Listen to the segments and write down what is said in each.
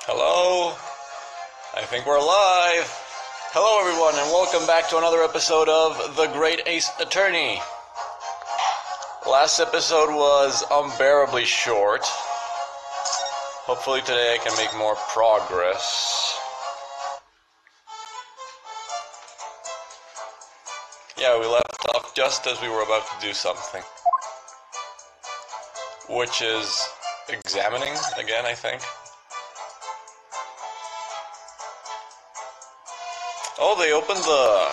Hello? I think we're live. Hello everyone and welcome back to another episode of The Great Ace Attorney. Last episode was unbearably short. Hopefully today I can make more progress. Yeah, we left off just as we were about to do something. Which is examining again, I think. Oh, they opened the...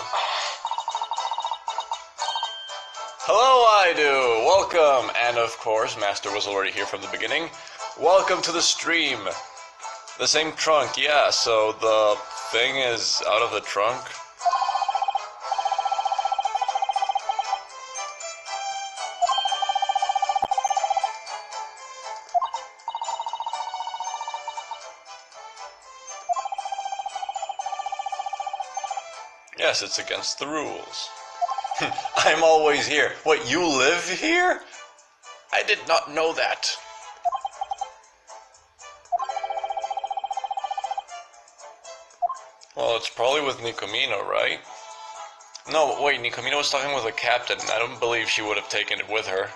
Hello, I do! Welcome! And of course, Master was already here from the beginning. Welcome to the stream! The same trunk, yeah, so the thing is out of the trunk. Yes, it's against the rules. I'm always here. What, you live here? I did not know that. Well, it's probably with Nikomino, right? No, wait, Nikomino was talking with the captain. I don't believe she would have taken it with her.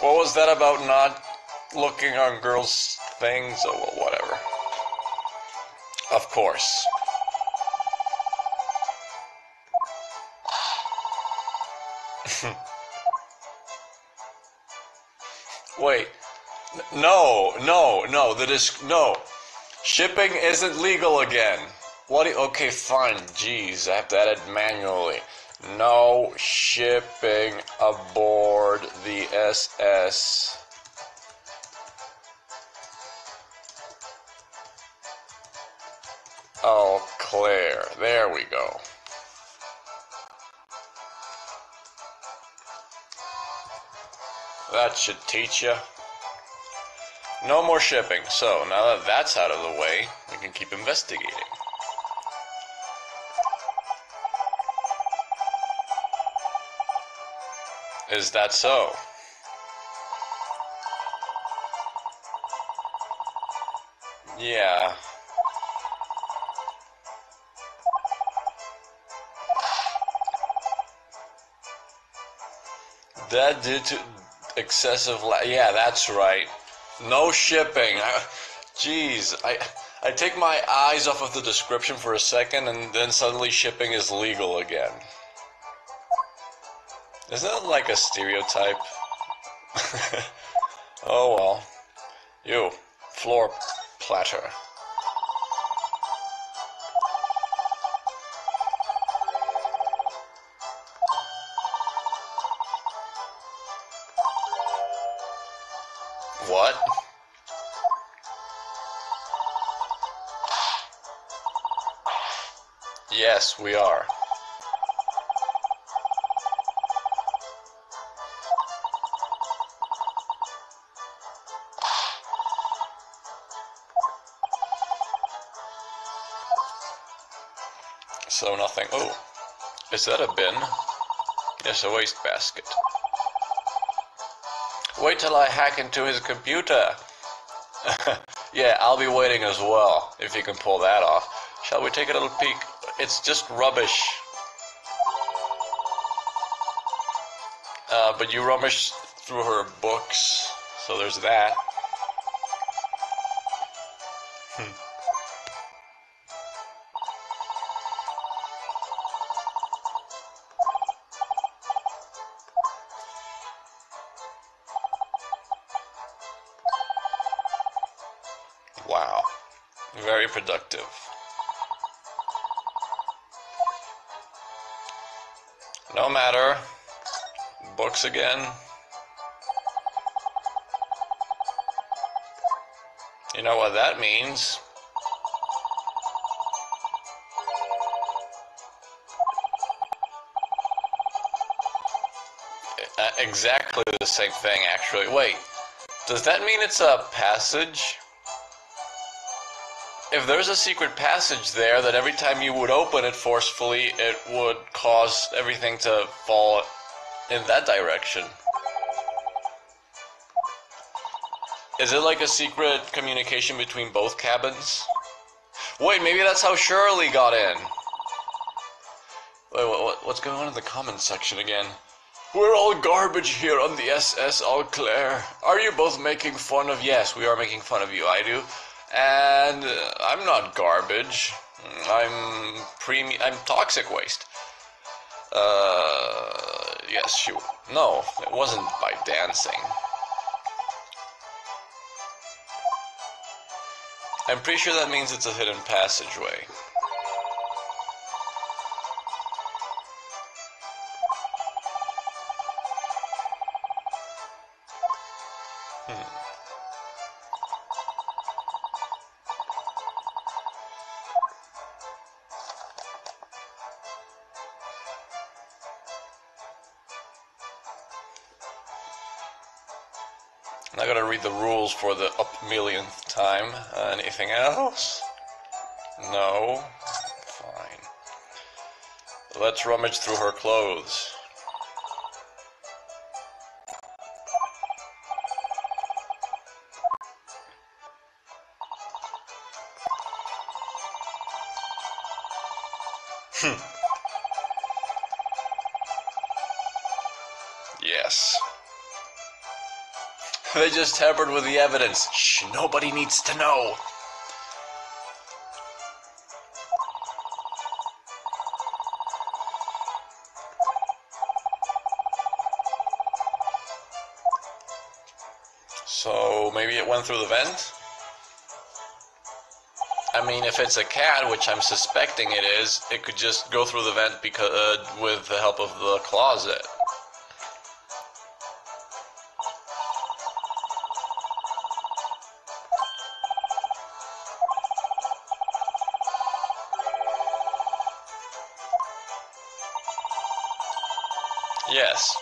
What was that about not looking on girls' things? Oh, well, whatever. Of course. Wait. No. No. Shipping isn't legal again. What? Okay, fine. Jeez, I have to add it manually. No shipping aboard the SS. ALCLAIR. There we go. That should teach you. No more shipping. So, now that that's out of the way, we can keep investigating. Is that so? Yeah. That due to excessive yeah, that's right. No shipping. Jeez, I take my eyes off of the description for a second and then suddenly shipping is legal again. Isn't that like a stereotype? Oh well. You, floor platter. What? Yes, we are. So nothing. Oh, is that a bin? Yes, a wastebasket. Wait till I hack into his computer. Yeah, I'll be waiting as well, if you can pull that off. Shall we take a little peek? It's just rubbish. But you rummaged through her books, so there's that. Wow. Very productive. No matter. Books again. You know what that means. Exactly the same thing, actually. Wait. Does that mean it's a passage? If there's a secret passage there, that every time you would open it forcefully, it would cause everything to fall in that direction. Is it like a secret communication between both cabins? Wait, maybe that's how Shirley got in. Wait, what's going on in the comments section again? We're all garbage here on the SS ALCLAIR. Are you both making fun of... Yes, we are making fun of you, I do. And I'm not garbage. I'm toxic waste. Yes, no, it wasn't by dancing. I'm pretty sure that means it's a hidden passageway. I gotta read the rules for the millionth time. Anything else? No? Fine. Let's rummage through her clothes. Yes. They just tampered with the evidence. Shh, nobody needs to know. So maybe it went through the vent? I mean, if it's a cat, which I'm suspecting it is, it could just go through the vent because with the help of the closet. Yes.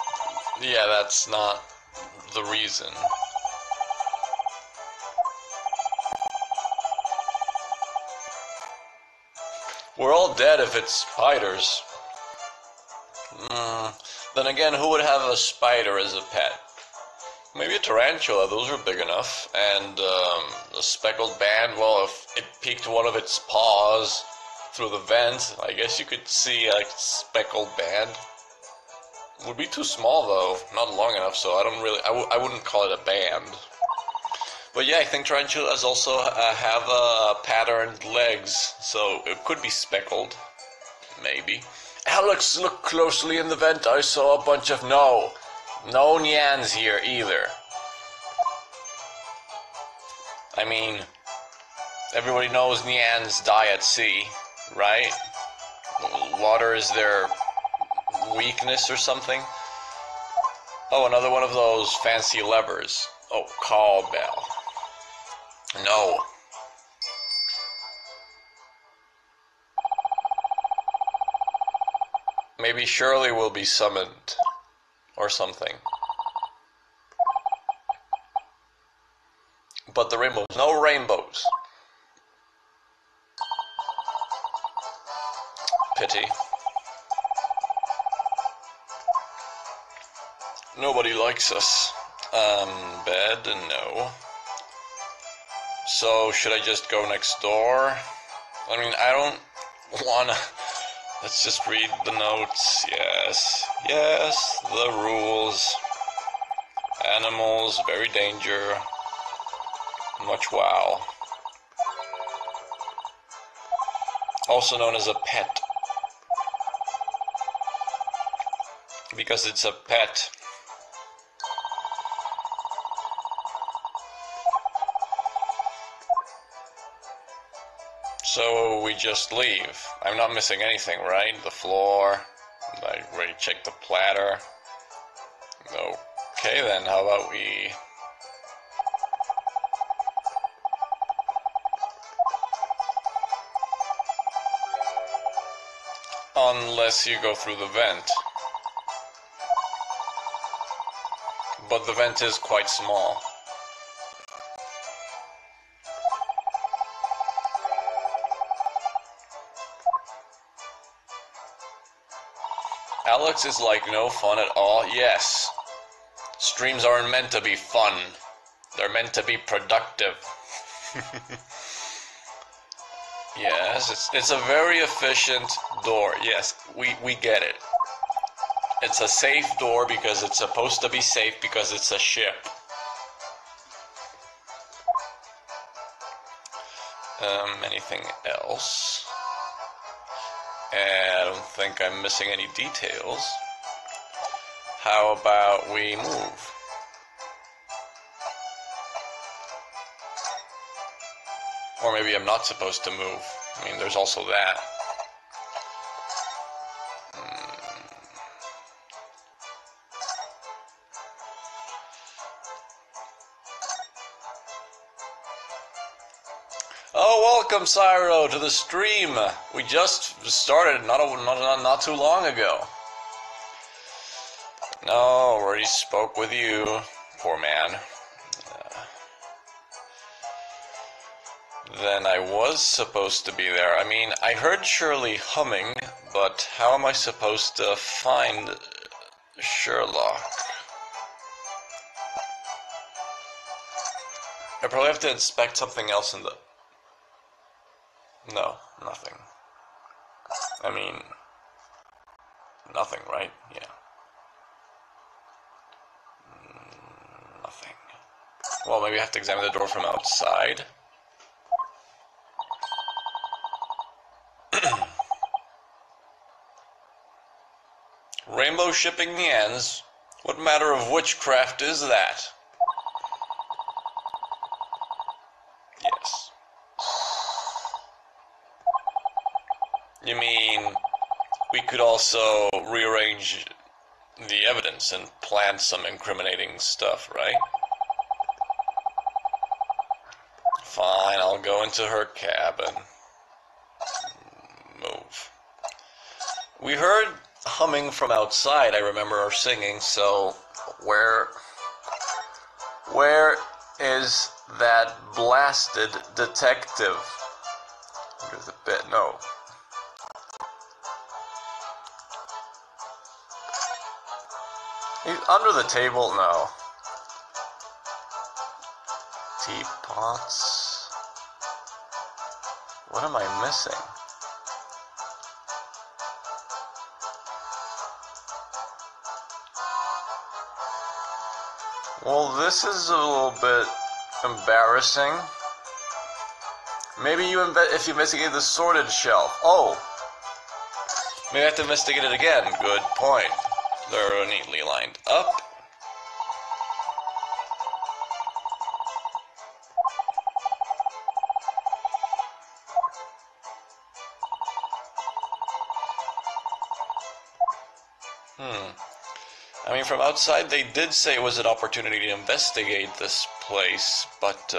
Yeah, that's not the reason. We're all dead if it's spiders. Then again, who would have a spider as a pet? Maybe a tarantula, those are big enough. And a speckled band, well, if it peeked one of its paws through the vent, I guess you could see a speckled band. Would be too small though, not long enough, so I wouldn't call it a band. But yeah, I think tarantulas also have patterned legs, so it could be speckled, maybe. Alex, look closely in the vent, I saw a bunch of... No nyans here either. I mean, everybody knows nyans die at sea, right? Water is their weakness or something. Oh, another one of those fancy levers. Oh, call bell. No. Maybe Shirley will be summoned or something. But the rainbows, no rainbows. Pity. Nobody likes us. Bed, no. So, should I just go next door? I mean, I don't wanna... Let's just read the notes. Yes. Yes, the rules. Animals, very danger. Much wow. Also known as a pet. Because it's a pet. So we just leave. I'm not missing anything, right? The floor. I already checked the platter. Okay then, how about we... Unless you go through the vent. But the vent is quite small. Alex is like no fun at all. Yes. Streams aren't meant to be fun. They're meant to be productive. Yes, it's a very efficient door. Yes, we get it. It's a safe door because it's supposed to be safe because it's a ship. Anything else? I don't think I'm missing any details. How about we move? Or maybe I'm not supposed to move. I mean, there's also that. Oh, welcome, Cyro, to the stream. We just started not too long ago. No, already spoke with you, poor man. Then I was supposed to be there. I mean, I heard Shirley humming, but how am I supposed to find Sherlock? I probably have to inspect something else in the... No, nothing. I mean, nothing, right? Yeah. Nothing. Well, maybe I have to examine the door from outside. Rainbow shipping the ends. What matter of witchcraft is that? Yes. You mean we could also rearrange the evidence and plant some incriminating stuff, right? Fine, I'll go into her cabin. Move. We heard humming from outside, I remember her singing, so where is that blasted detective? There's a bit, no. He's under the table? No. Teapots. What am I missing? Well, this is a little bit embarrassing. Maybe if you investigate the sorted shelf. Oh! Maybe I have to investigate it again. Good point. They're neatly lined up. I mean, from outside they did say it was an opportunity to investigate this place, but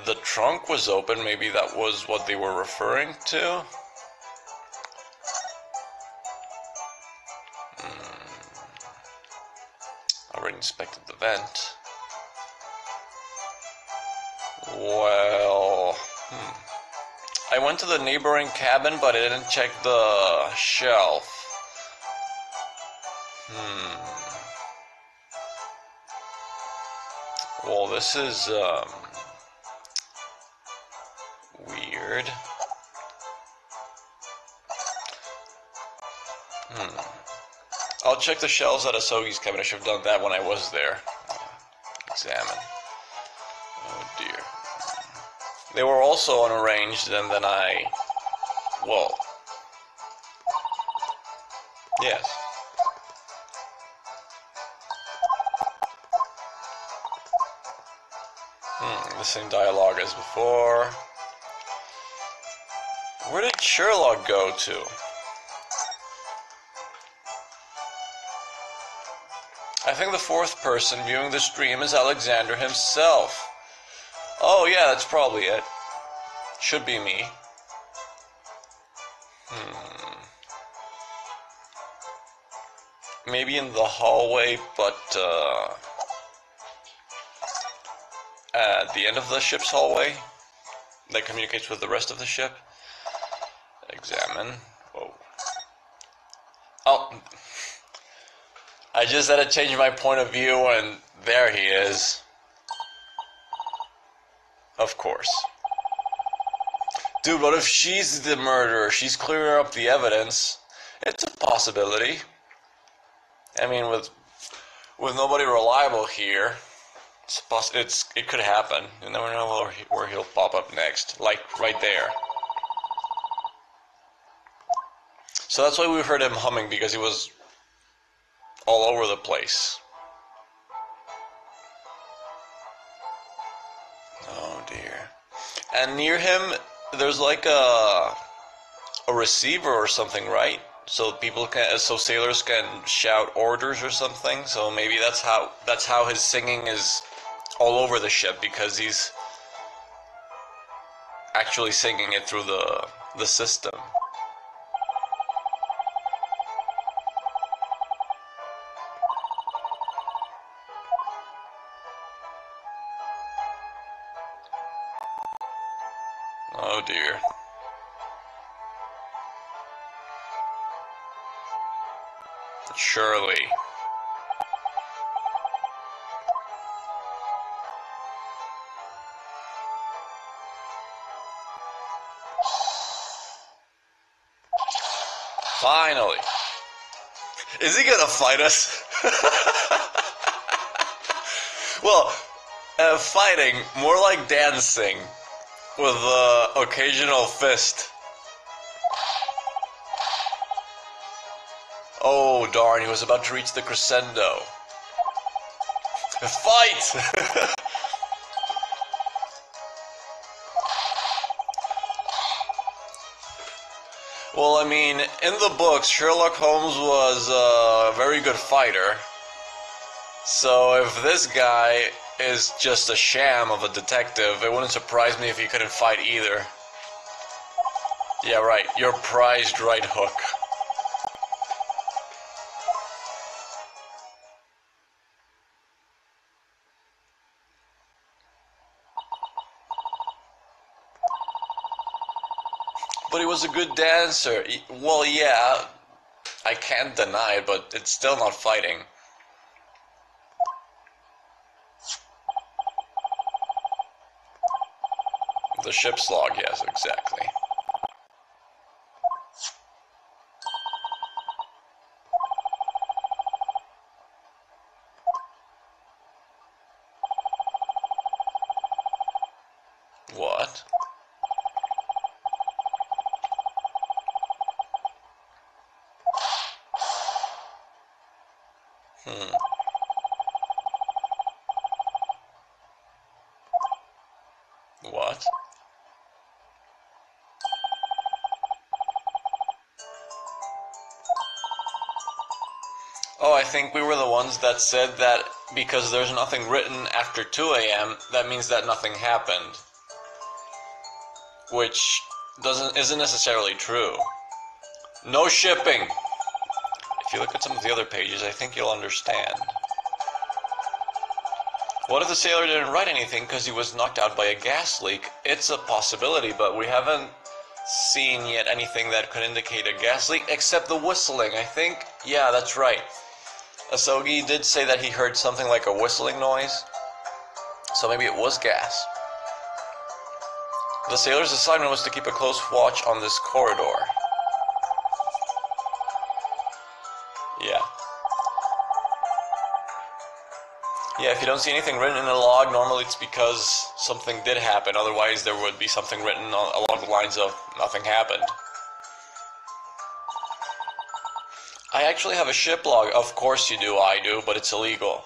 the trunk was open. Maybe that was what they were referring to. Already inspected the vent. Well, I went to the neighboring cabin, but I didn't check the shelf. Well, this is weird. I'll check the shelves at Asogi's cabin. I should have done that when I was there. Examine. Oh dear. They were also unarranged, and then well, yes. The same dialogue as before. Where did Sherlock go to? I think the fourth person viewing the stream is Alexander himself. Oh yeah, that's probably it. Should be me. Maybe in the hallway, but at the end of the ship's hallway that communicates with the rest of the ship. Examine. Whoa. Oh. I just had to change my point of view, and there he is. Of course. Dude, what if she's the murderer? She's clearing up the evidence. It's a possibility. I mean, with nobody reliable here, it could happen. You never know where he'll pop up next. Like right there. So that's why we heard him humming, because he was all over the place. Oh dear. And near him, there's like a receiver or something, right? So sailors can shout orders or something. So maybe that's how his singing is all over the ship, because he's actually singing it through the system. Oh dear. Surely. Finally. Is he gonna fight us? Well, fighting, more like dancing, with the occasional fist. Oh darn, he was about to reach the crescendo. Fight! Well, I mean, in the books, Sherlock Holmes was a very good fighter. So if this guy is just a sham of a detective, it wouldn't surprise me if he couldn't fight either. Yeah, right, your prized right hook. But he was a good dancer. Well, yeah, I can't deny it, but it's still not fighting. The ship's log, yes, exactly. What? What? Oh, I think we were the ones that said that because there's nothing written after 2 a.m., that means that nothing happened. Which isn't necessarily true. No shipping! If you look at some of the other pages, I think you'll understand. What if the sailor didn't write anything because he was knocked out by a gas leak? It's a possibility, but we haven't seen yet anything that could indicate a gas leak, except the whistling, I think. Yeah, that's right. Asogi did say that he heard something like a whistling noise, so maybe it was gas. The sailor's assignment was to keep a close watch on this corridor. Yeah. Yeah, if you don't see anything written in the log, normally it's because something did happen. Otherwise, there would be something written along the lines of nothing happened. I actually have a ship log. Of course you do, I do, but it's illegal.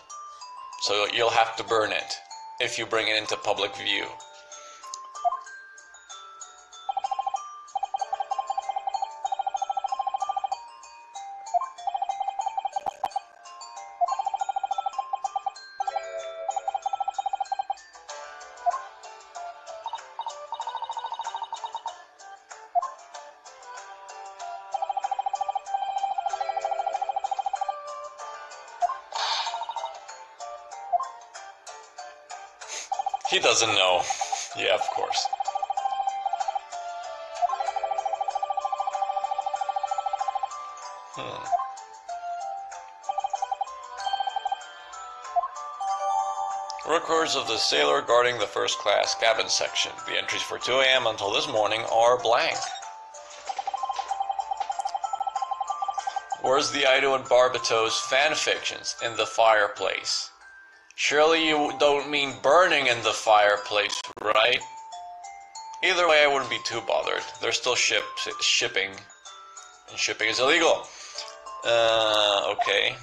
So you'll have to burn it if you bring it into public view. He doesn't know. Yeah, of course. Records of the sailor guarding the first class cabin section. The entries for 2 a.m. until this morning are blank. Where's the Ido and Barbato's fanfictions in the fireplace? Surely you don't mean burning in the fireplace, right? Either way, I wouldn't be too bothered. They're still shipping, and shipping is illegal. Okay.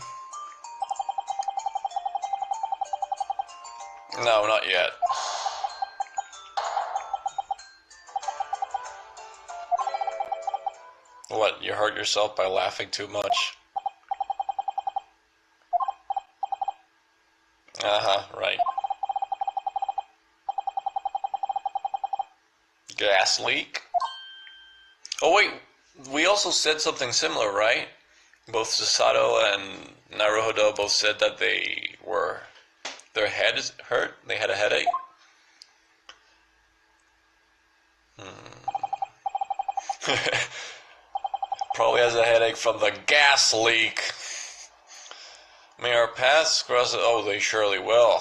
No, not yet. What, you hurt yourself by laughing too much? Right. Gas leak? Oh wait, we also said something similar, right? Both Susato and Naruhodo both said that their head is hurt, they had a headache. Probably has a headache from the gas leak. May our paths cross it? Oh, they surely will.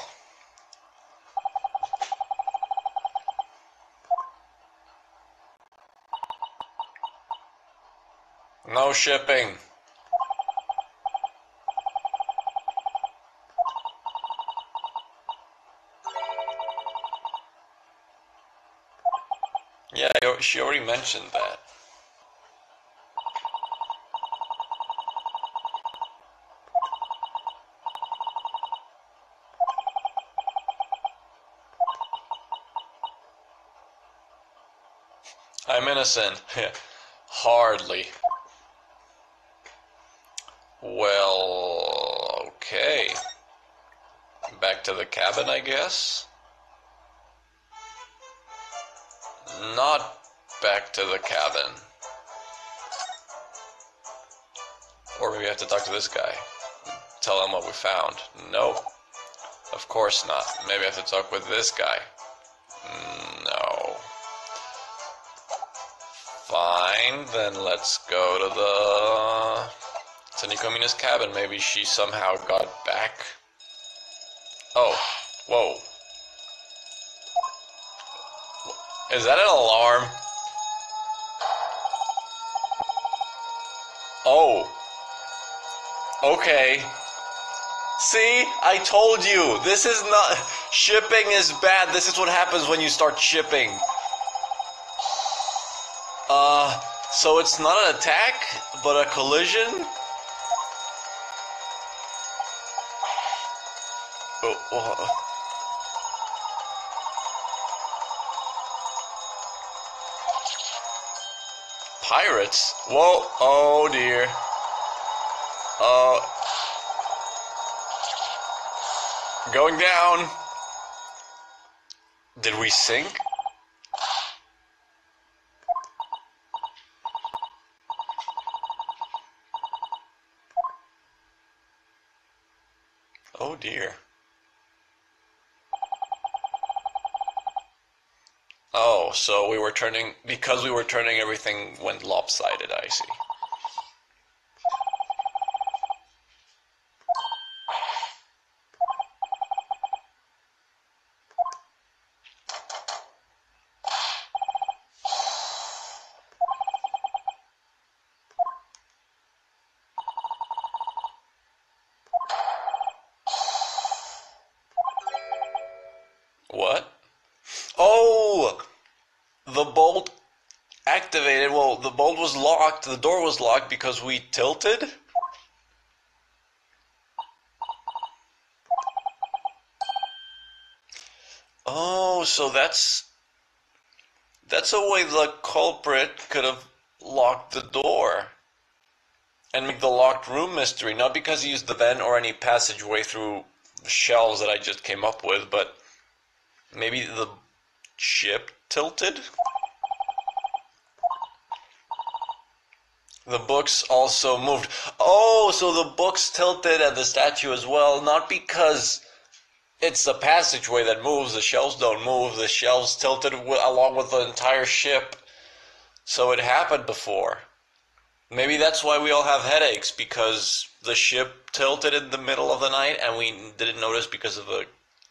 No shipping. Yeah, she already mentioned that. I'm innocent. Hardly. Well, okay. Back to the cabin, I guess? Not back to the cabin. Or maybe I have to talk to this guy. Tell him what we found. Nope. Of course not. Maybe I have to talk with this guy. No. Fine, then let's go to the Taniko Mina's cabin. Maybe she somehow got back. Oh, whoa. Is that an alarm? Oh. Okay. See, I told you. This is not... Shipping is bad. This is what happens when you start shipping. So it's not an attack, but a collision? Oh. Pirates? Whoa, oh dear. Going down. Did we sink? Oh dear. Oh, so we were turning, because we were turning, everything went lopsided, I see. What? Oh! The bolt activated. Well, the bolt was locked. The door was locked because we tilted? Oh, so that's a way the culprit could have locked the door and make the locked room mystery. Not because he used the vent or any passageway through the shelves that I just came up with, but maybe the ship tilted? The books also moved. Oh, so the books tilted and the statue as well, not because it's the passageway that moves, the shelves don't move, the shelves tilted along with the entire ship. So it happened before. Maybe that's why we all have headaches, because the ship tilted in the middle of the night and we didn't notice because of a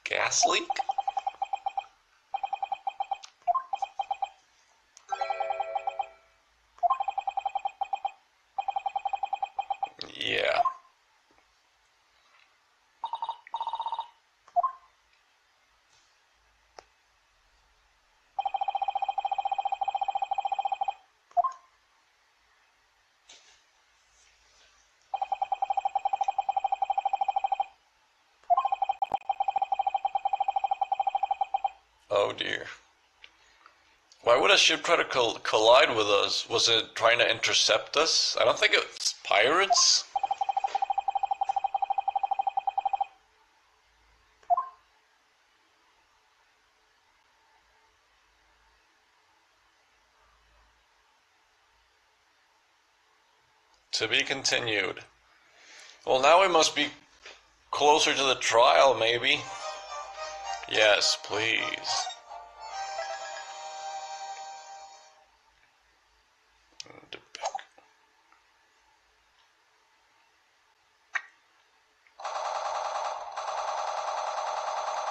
gas leak? Yeah. Oh dear. Why would a ship try to collide with us? Was it trying to intercept us? I don't think it's pirates. To be continued. Well, now we must be closer to the trial, maybe. Yes, please.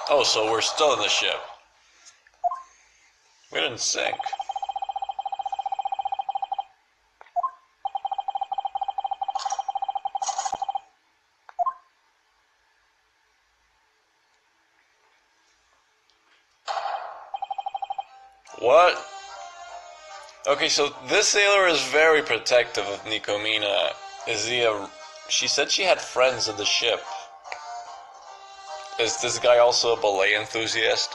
Oh, so we're still in the ship. We didn't sink. What? Okay, so this sailor is very protective of Nikomina. Is he a... She said she had friends in the ship. Is this guy also a ballet enthusiast?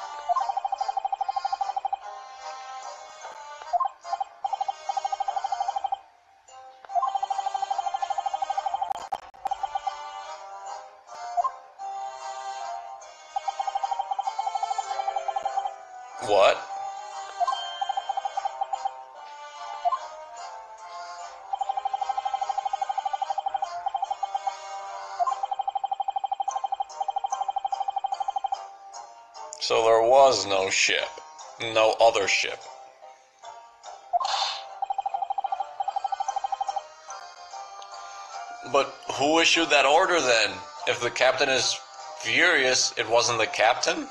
What? So there was no ship. No other ship. But who issued that order then? If the captain is furious, it wasn't the captain?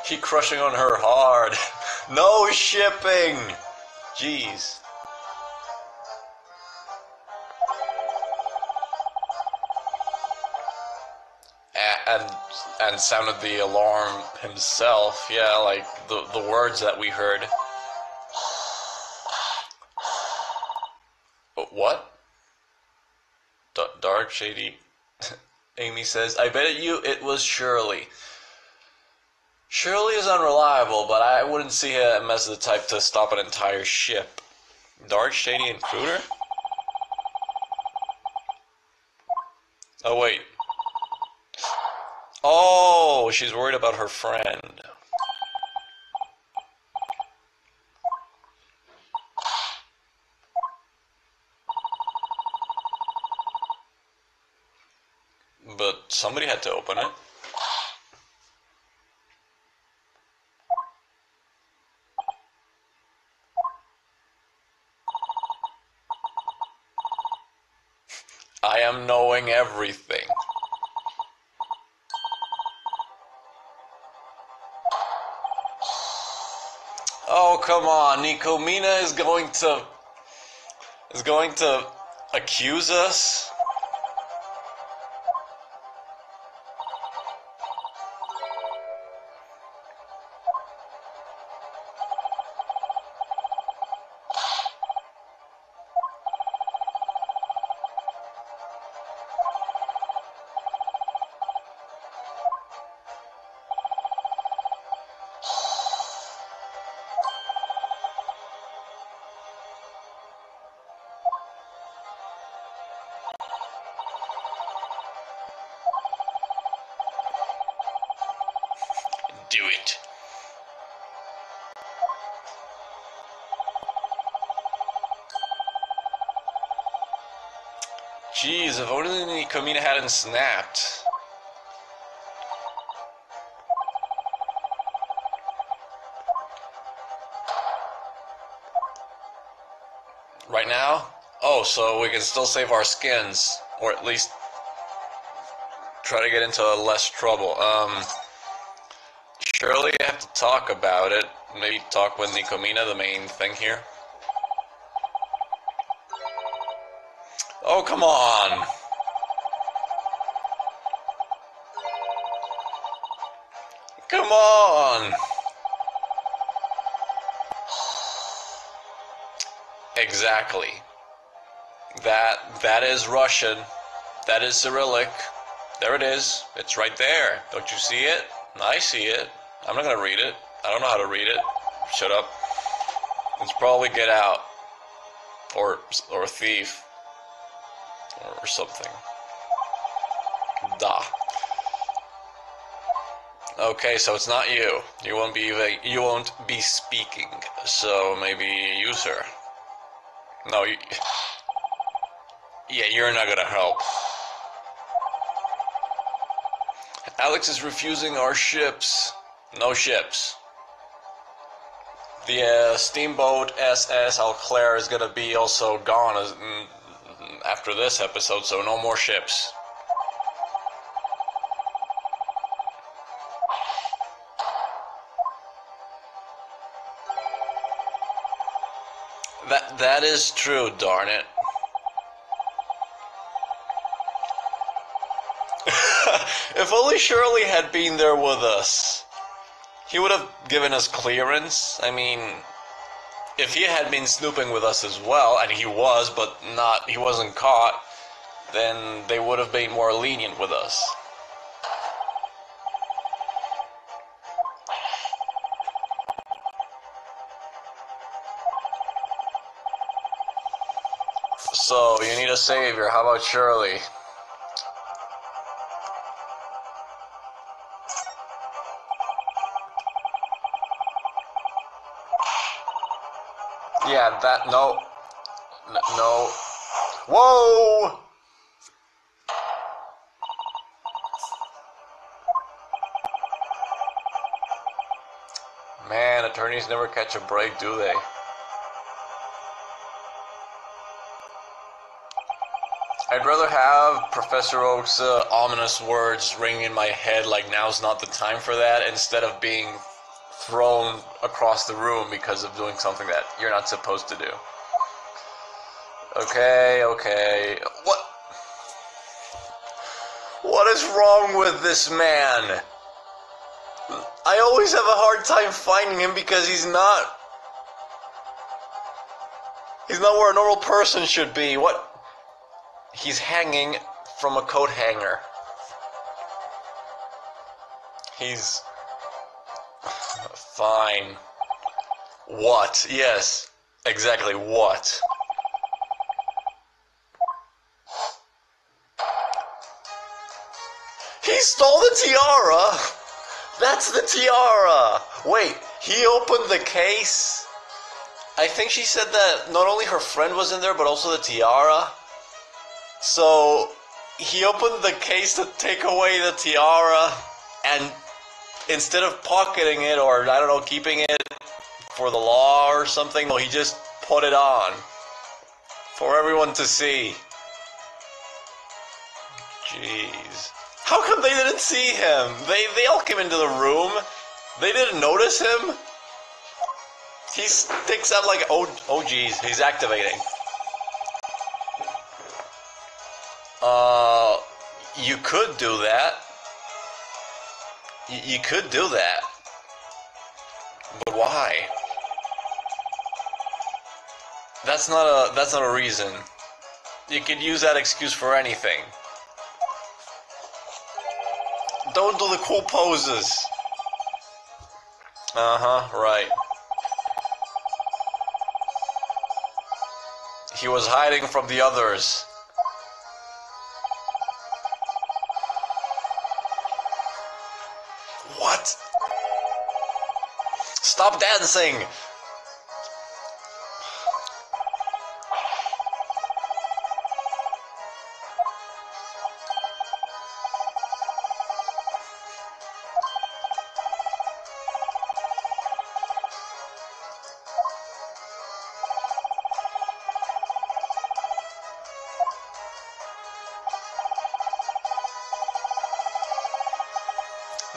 He crushing on her hard. No shipping! Jeez. And and sounded the alarm himself. Yeah, like the words that we heard. But what? Dark shady. Amy says, I bet you it was Shirley. Shirley is unreliable, but I wouldn't see him as the type to stop an entire ship. Dark shady intruder? Oh wait. Oh, she's worried about her friend. But somebody had to open it. I am knowing everything. Oh, come on. Nikomina is going to accuse us? Do it. Jeez, if only Kamina hadn't snapped. Right now? Oh, so we can still save our skins. Or at least try to get into less trouble. Surely I have to talk about it. Maybe talk with Nikomina, the main thing here. Oh, come on! Come on! Exactly. That is Russian. That is Cyrillic. There it is. It's right there. Don't you see it? I see it. I'm not gonna read it. I don't know how to read it. Shut up. It's probably get out. Or thief. Or something. Da. Okay, so it's not you. You won't be speaking. So maybe use her. No, yeah, you're not gonna help. Alex is refusing our ships. No ships. The steamboat SS ALCLAIR is gonna be also gone after this episode, so no more ships. That is true, darn it. If only Shirley had been there with us. He would have given us clearance. I mean, if he had been snooping with us as well, and he was, but he wasn't caught, then they would have been more lenient with us. So, you need a savior. How about Shirley? Yeah, no. Whoa! Man, attorneys never catch a break, do they? I'd rather have Professor Oak's ominous words ring in my head like now's not the time for that, instead of being thrown across the room because of doing something that you're not supposed to do. Okay. What is wrong with this man? I always have a hard time finding him because he's not where a normal person should be. What? He's hanging from a coat hanger. He's fine. What? Yes, exactly what? He stole the tiara! That's the tiara! Wait, he opened the case? I think she said that not only her friend was in there, but also the tiara. So, he opened the case to take away the tiara, and instead of pocketing it, or I don't know, keeping it for the law or something, no, he just put it on for everyone to see. Jeez. How come they didn't see him? They all came into the room. They didn't notice him? He sticks out like, oh geez, he's activating. You could do that. You could do that. But why? That's not a reason. You could use that excuse for anything. Don't do the cool poses. Right. He was hiding from the others. What? Stop dancing!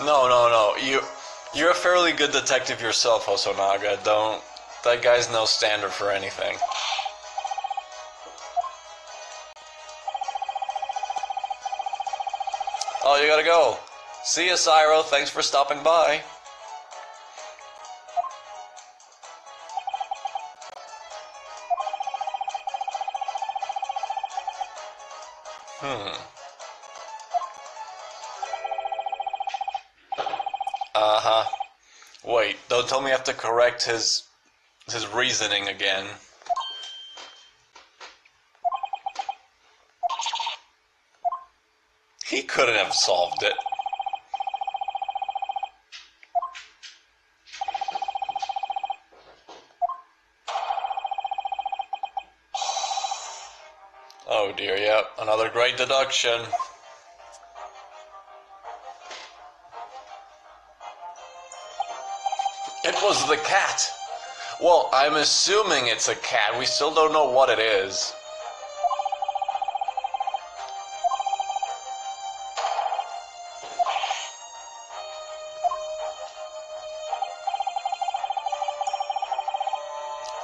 No, no, no. You're a fairly good detective yourself, Hosonaga. Don't. That guy's no standard for anything. Oh, you gotta go. See ya, Syro. Thanks for stopping by. Uh-huh. Wait, don't tell me I have to correct his reasoning again. He couldn't have solved it. Oh dear, yep, another great deduction. It was the cat. Well, I'm assuming it's a cat. We still don't know what it is.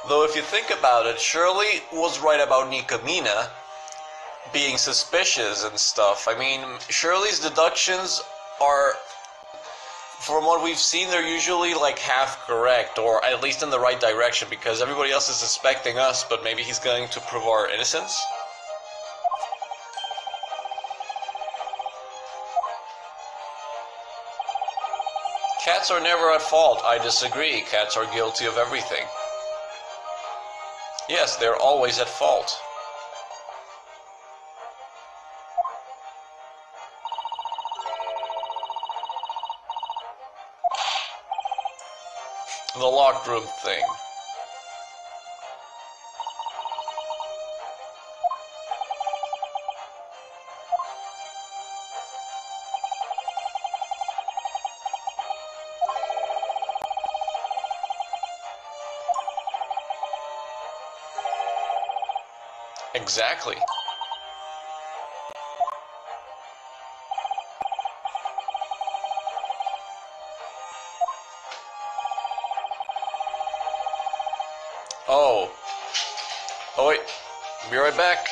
Though if you think about it, Shirley was right about Nikamina being suspicious and stuff. I mean, Shirley's deductions are, from what we've seen, they're usually like half correct, or at least in the right direction, because everybody else is suspecting us, but maybe he's going to prove our innocence? Cats are never at fault. I disagree. Cats are guilty of everything. Yes, they're always at fault. The locked room thing. Exactly. Oh. Oh wait. Be right back.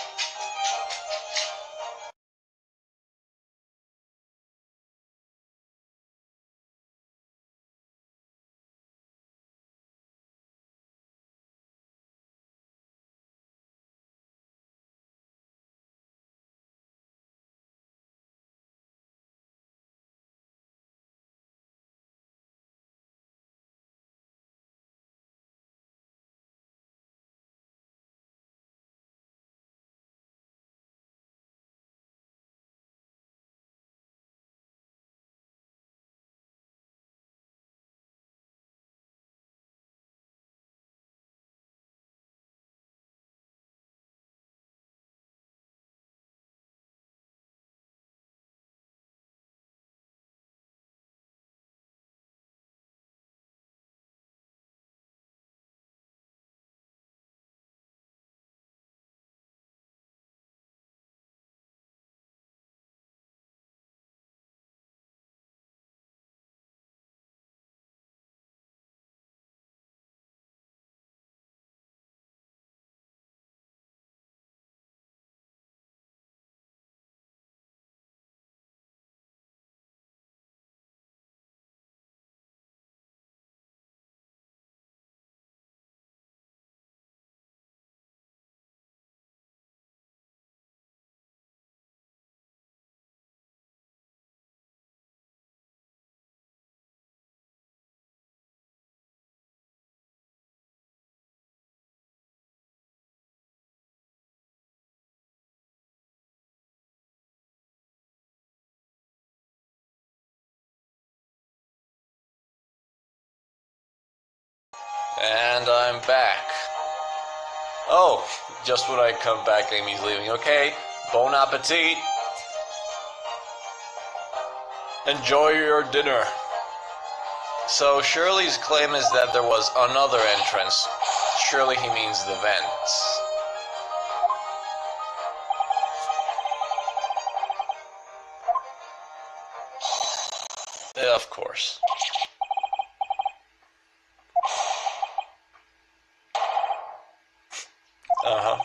And I'm back. Oh, just when I come back, Amy's leaving. Okay, bon appetit. Enjoy your dinner. So Shirley's claim is that there was another entrance. Surely he means the vents. Of course. Uh-huh.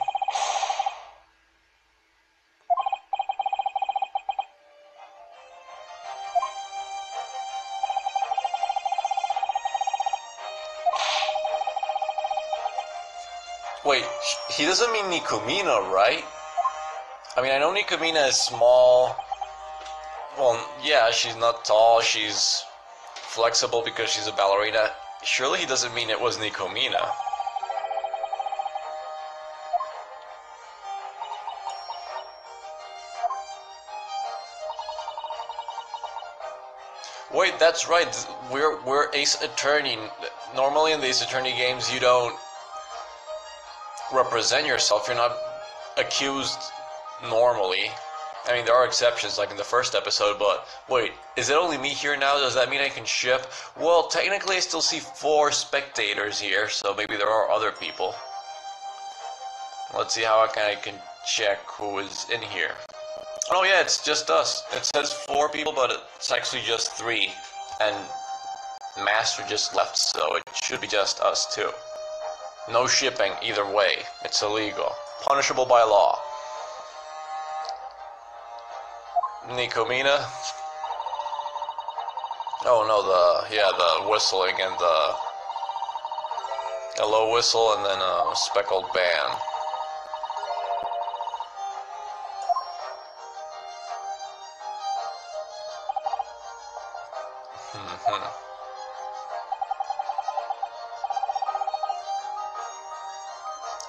Wait, he doesn't mean Nikomina, right? I mean, I know Nikomina is small. Well, yeah, she's not tall, she's flexible because she's a ballerina. Surely he doesn't mean it was Nikomina. Wait, that's right. We're Ace Attorney. Normally in the Ace Attorney games, you don't represent yourself. You're not accused normally. I mean, there are exceptions, like in the first episode, but wait, is it only me here now? Does that mean I can ship? Well, technically I still see 4 spectators here, so maybe there are other people. Let's see how I can check who is in here. Oh yeah, it's just us. It says 4 people, but it's actually just 3. And Master just left, so it should be just us too. No shipping either way. It's illegal. Punishable by law. Nikomina. Oh no, the whistling and a low whistle and then a speckled band.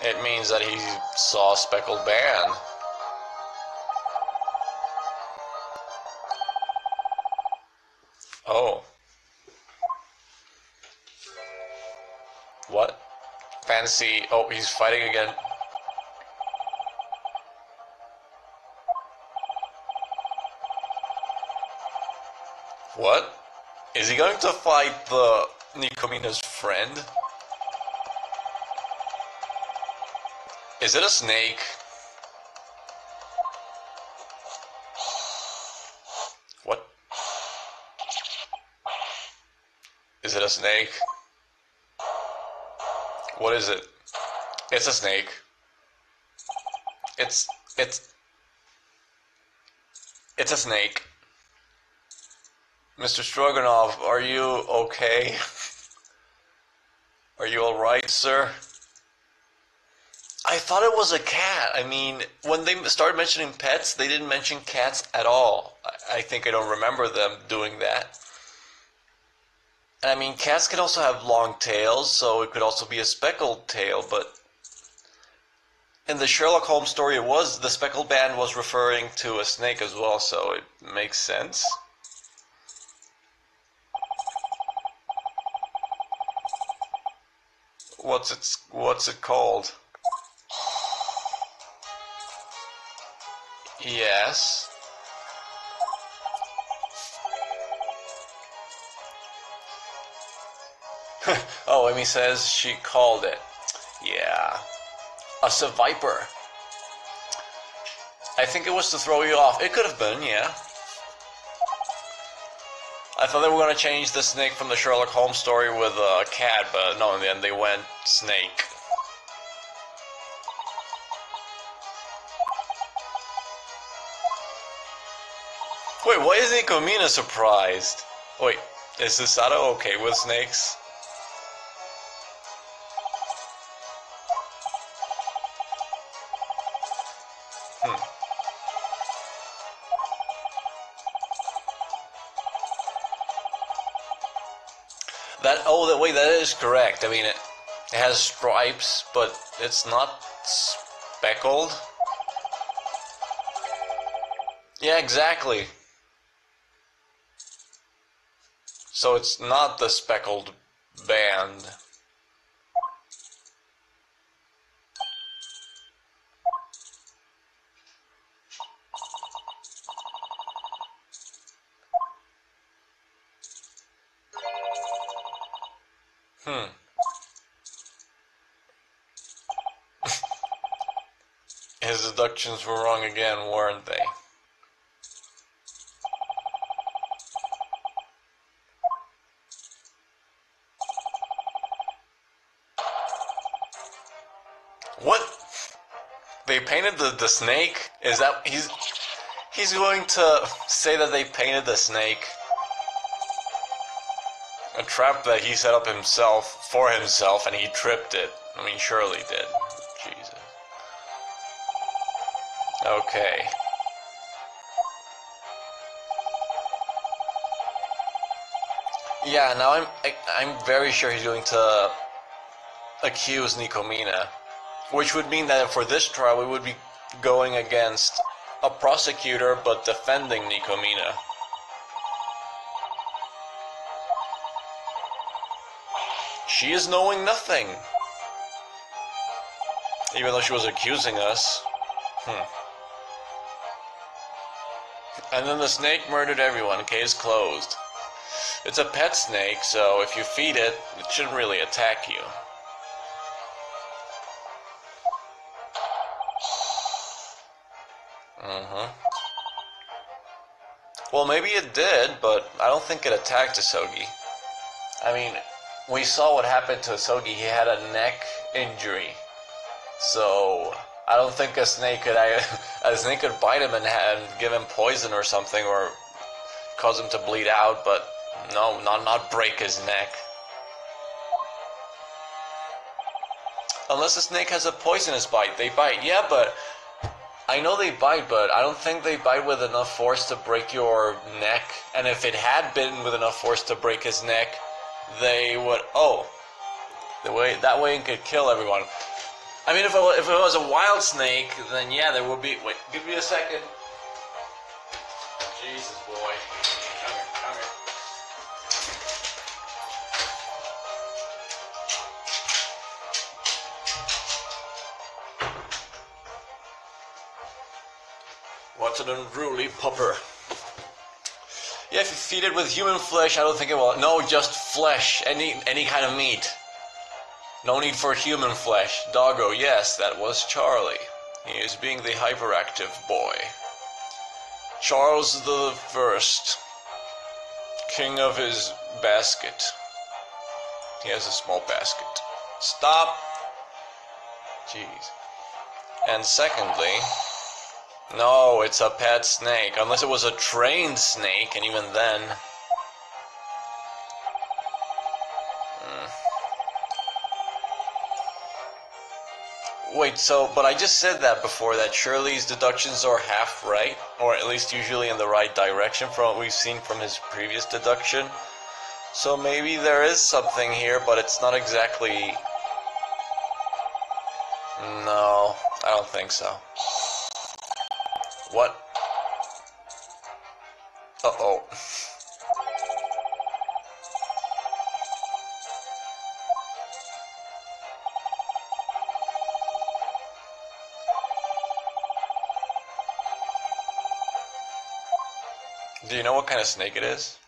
It means that he saw a speckled band. Oh. What? Fantasy. Oh, he's fighting again. What? Is he going to fight the Nikomina's friend? Is it a snake? What? Is it a snake? What is it? It's a snake. It's a snake. Mr. Stroganoff, are you okay? Are you alright, sir? I thought it was a cat. I mean, when they started mentioning pets, they didn't mention cats at all. I think I don't remember them doing that. And I mean, cats can also have long tails, so it could also be a speckled tail, but in the Sherlock Holmes story, the speckled band was referring to a snake as well, so it makes sense. What's it called? Yes. Oh, Amy says she called it. Yeah. A viper. I think it was to throw you off. It could have been, yeah. I thought they were going to change the snake from the Sherlock Holmes story with a cat, but no, in the end they went snake. Wait, why is Nikomina surprised? Wait, is Susato okay with snakes? Wait, that is correct. I mean, it has stripes, but it's not speckled. Yeah, exactly. So it's not the speckled band. His deductions were wrong again, weren't they? they painted the snake? Is that he's going to say that they painted the snake? A trap that he set up himself for himself, and he tripped it. I mean, surely did. Jesus. Okay. Yeah, now I'm very sure he's going to accuse Nikomina, which would mean that for this trial we would be going against a prosecutor but defending Nikomina. She is knowing nothing, even though she was accusing us. And then the snake murdered everyone. Case closed. It's a pet snake, so if you feed it, it shouldn't really attack you. Well, maybe it did, but I don't think it attacked Asogi. I mean, we saw what happened to Asogi. He had a neck injury. So I don't think a snake could bite him and give him poison or something, or cause him to bleed out, but no, not break his neck. Unless the snake has a poisonous bite. They bite, yeah, but I know they bite, but I don't think they bite with enough force to break your neck. And if it had been with enough force to break his neck, they would, that way it could kill everyone. I mean, if it was a wild snake, then yeah, there would be, wait, give me a second. Jesus, boy. Come here. What's an unruly pupper? Yeah, if you feed it with human flesh, I don't think it will. No, just flesh. Any kind of meat. No need for human flesh. Doggo, yes, that was Charlie. He is being the hyperactive boy. Charles the First, king of his basket. He has a small basket. Stop! Jeez. And secondly, no, it's a pet snake. Unless it was a trained snake, and even then... Wait, but I just said that before, that Shirley's deductions are half right, or at least usually in the right direction from what we've seen from his previous deduction. So maybe there is something here, but it's not exactly... No, I don't think so. What? Uh-oh. Do you know what kind of snake it is?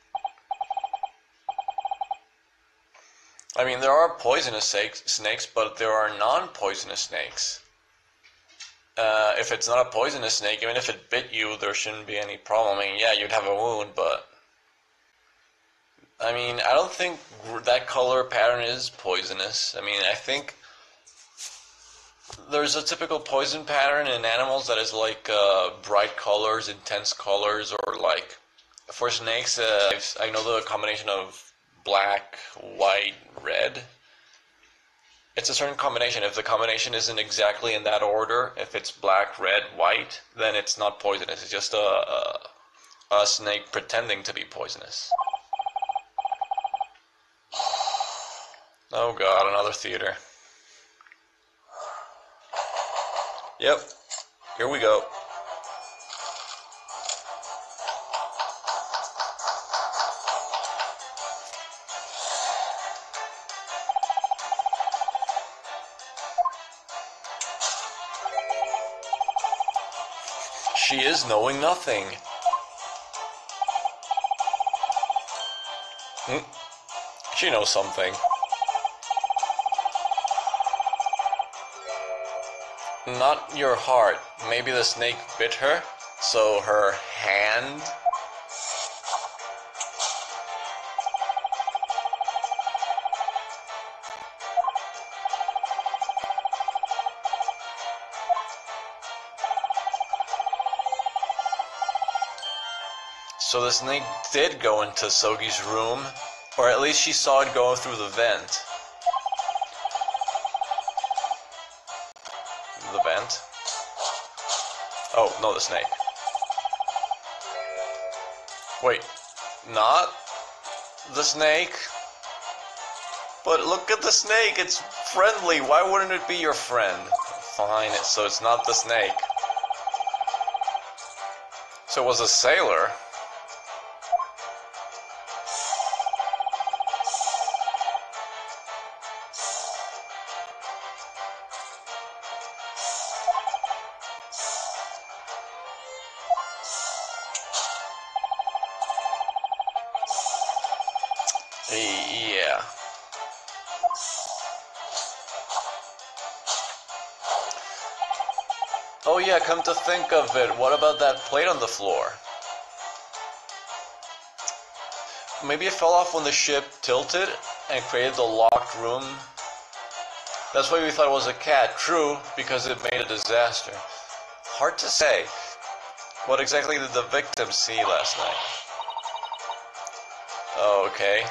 I mean, there are poisonous snakes, but there are non-poisonous snakes. If it's not a poisonous snake, even if it bit you, there shouldn't be any problem. I mean, yeah, you'd have a wound, but... I mean, I don't think that color pattern is poisonous. I mean, I think there's a typical poison pattern in animals that is like bright colors, intense colors, or like... For snakes, I know the combination of black, white, red. It's a certain combination. If the combination isn't exactly in that order, if it's black, red, white, then it's not poisonous. It's just a snake pretending to be poisonous. Oh god, another theater. Yep, here we go. She is knowing nothing. She knows something. Not your heart. Maybe the snake bit her, so her hand... So the snake did go into Sogi's room, or at least she saw it go through the vent. The vent? Oh, no, the snake. Wait, not the snake? But look at the snake, it's friendly. Why wouldn't it be your friend? Fine, so it's not the snake. So it was a sailor. Yeah. Oh yeah, come to think of it, what about that plate on the floor? Maybe it fell off when the ship tilted and created the locked room. That's why we thought it was a cat. True, because it made a disaster. Hard to say. What exactly did the victim see last night? Oh, okay.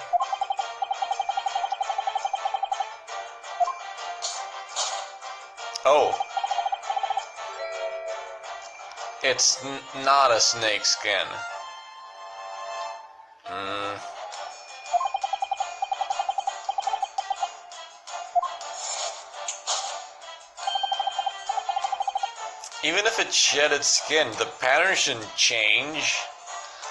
Oh. It's not a snake skin. Even if it shed its skin, the pattern shouldn't change.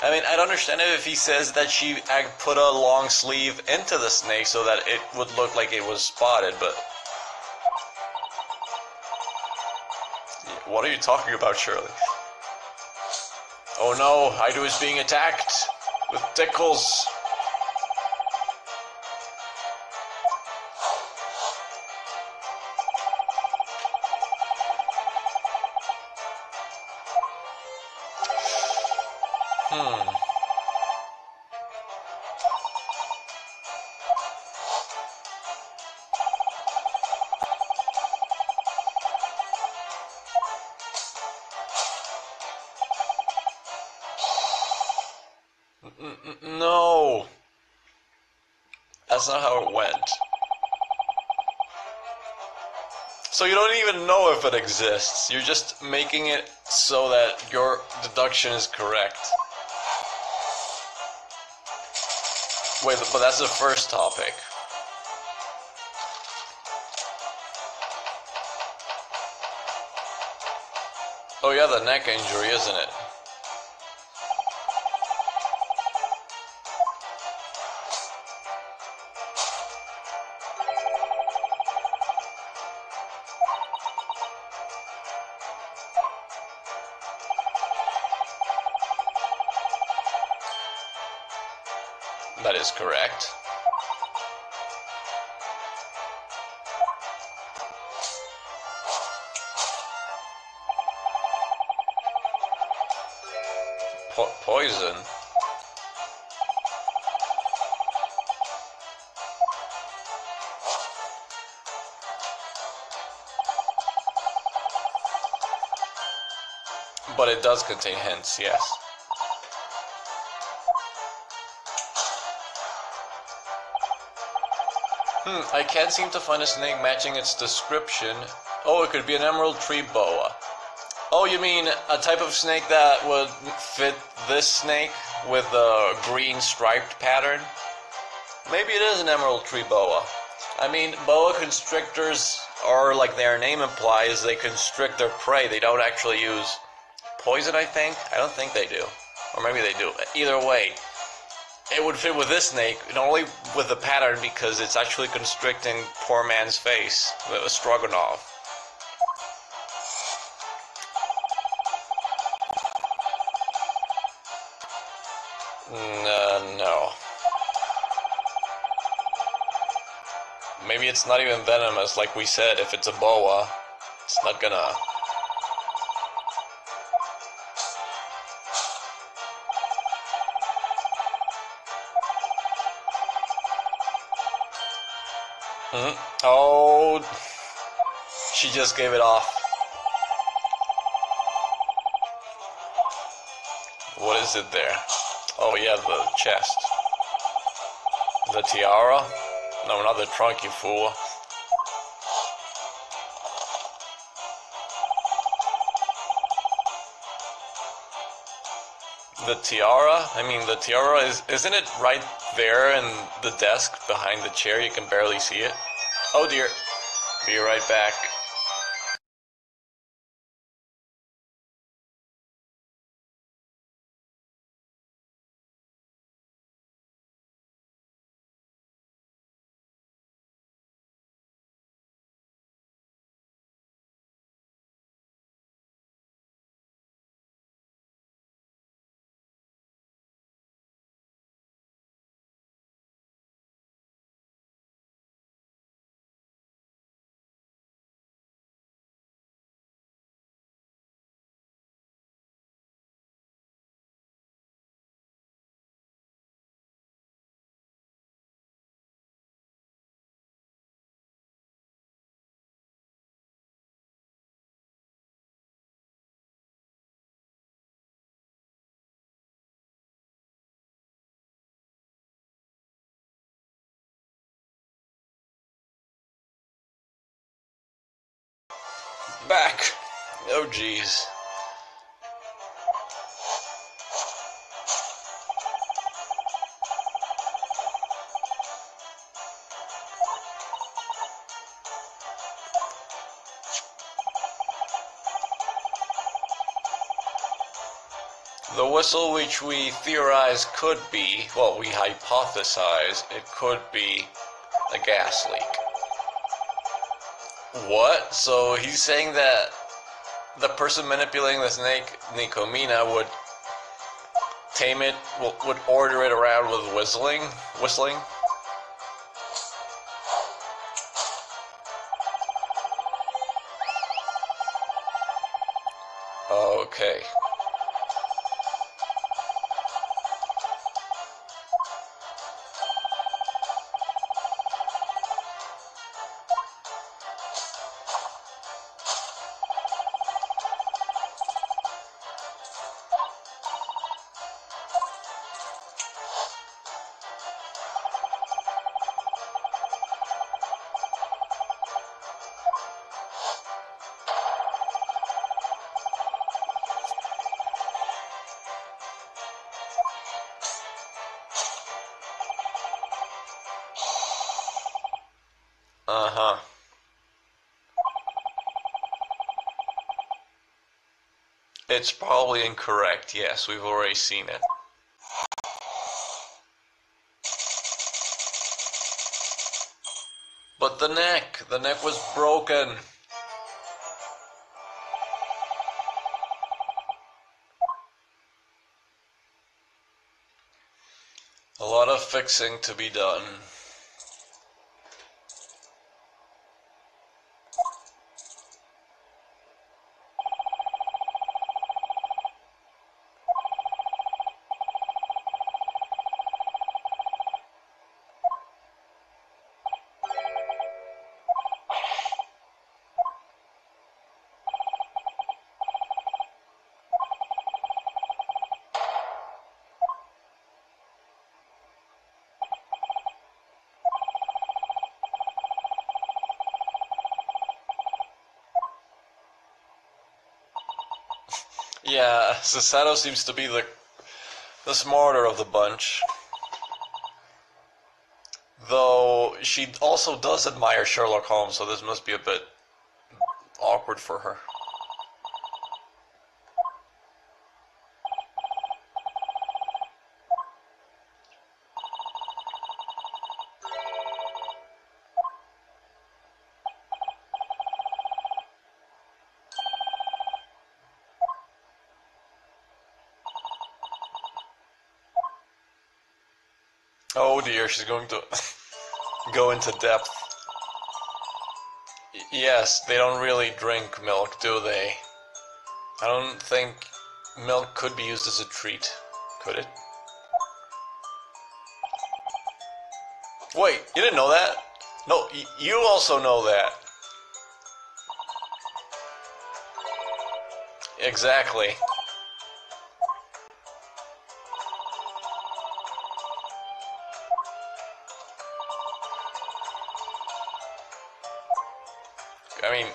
I mean, I'd understand it if he says that she put a long sleeve into the snake so that it would look like it was spotted, but... What are you talking about, Shirley? Oh no, Haidu is being attacked with tickles. No. That's not how it went. So you don't even know if it exists. You're just making it so that your deduction is correct. Wait, but that's the first topic. Oh yeah, the neck injury, isn't it? That is correct. Poison? But it does contain hints, yes. I can't seem to find a snake matching its description. Oh, it could be an emerald tree boa. Oh, you mean a type of snake that would fit this snake with the green striped pattern? Maybe it is an emerald tree boa. I mean, boa constrictors are, like their name implies, they constrict their prey. They don't actually use poison, I think? I don't think they do. Or maybe they do. Either way, it would fit with this snake, not only with the pattern, because it's actually constricting poor man's face with a stroganoff. No. Maybe it's not even venomous, like we said. If it's a boa, it's not gonna... Oh, she just gave it off. What is it there? Oh yeah, the chest. The tiara? No, not the trunk, you fool. The tiara? I mean, the tiara isn't it right there in the desk behind the chair? You can barely see it. Oh dear. Be right back. Back. Oh jeez. The whistle which we theorize could be, well, we hypothesize it could be a gas leak. What? So he's saying that the person manipulating the snake, Nikomina, would tame it, would order it around with whistling? Okay. Uh-huh. It's probably incorrect, yes, we've already seen it. But the neck was broken. A lot of fixing to be done. Yeah, Susato seems to be the smarter of the bunch. Though she also does admire Sherlock Holmes, so this must be a bit awkward for her. Oh dear, she's going to go into depth. Yes, they don't really drink milk, do they? I don't think milk could be used as a treat, could it? Wait, you didn't know that? No, you also know that. Exactly. I mean,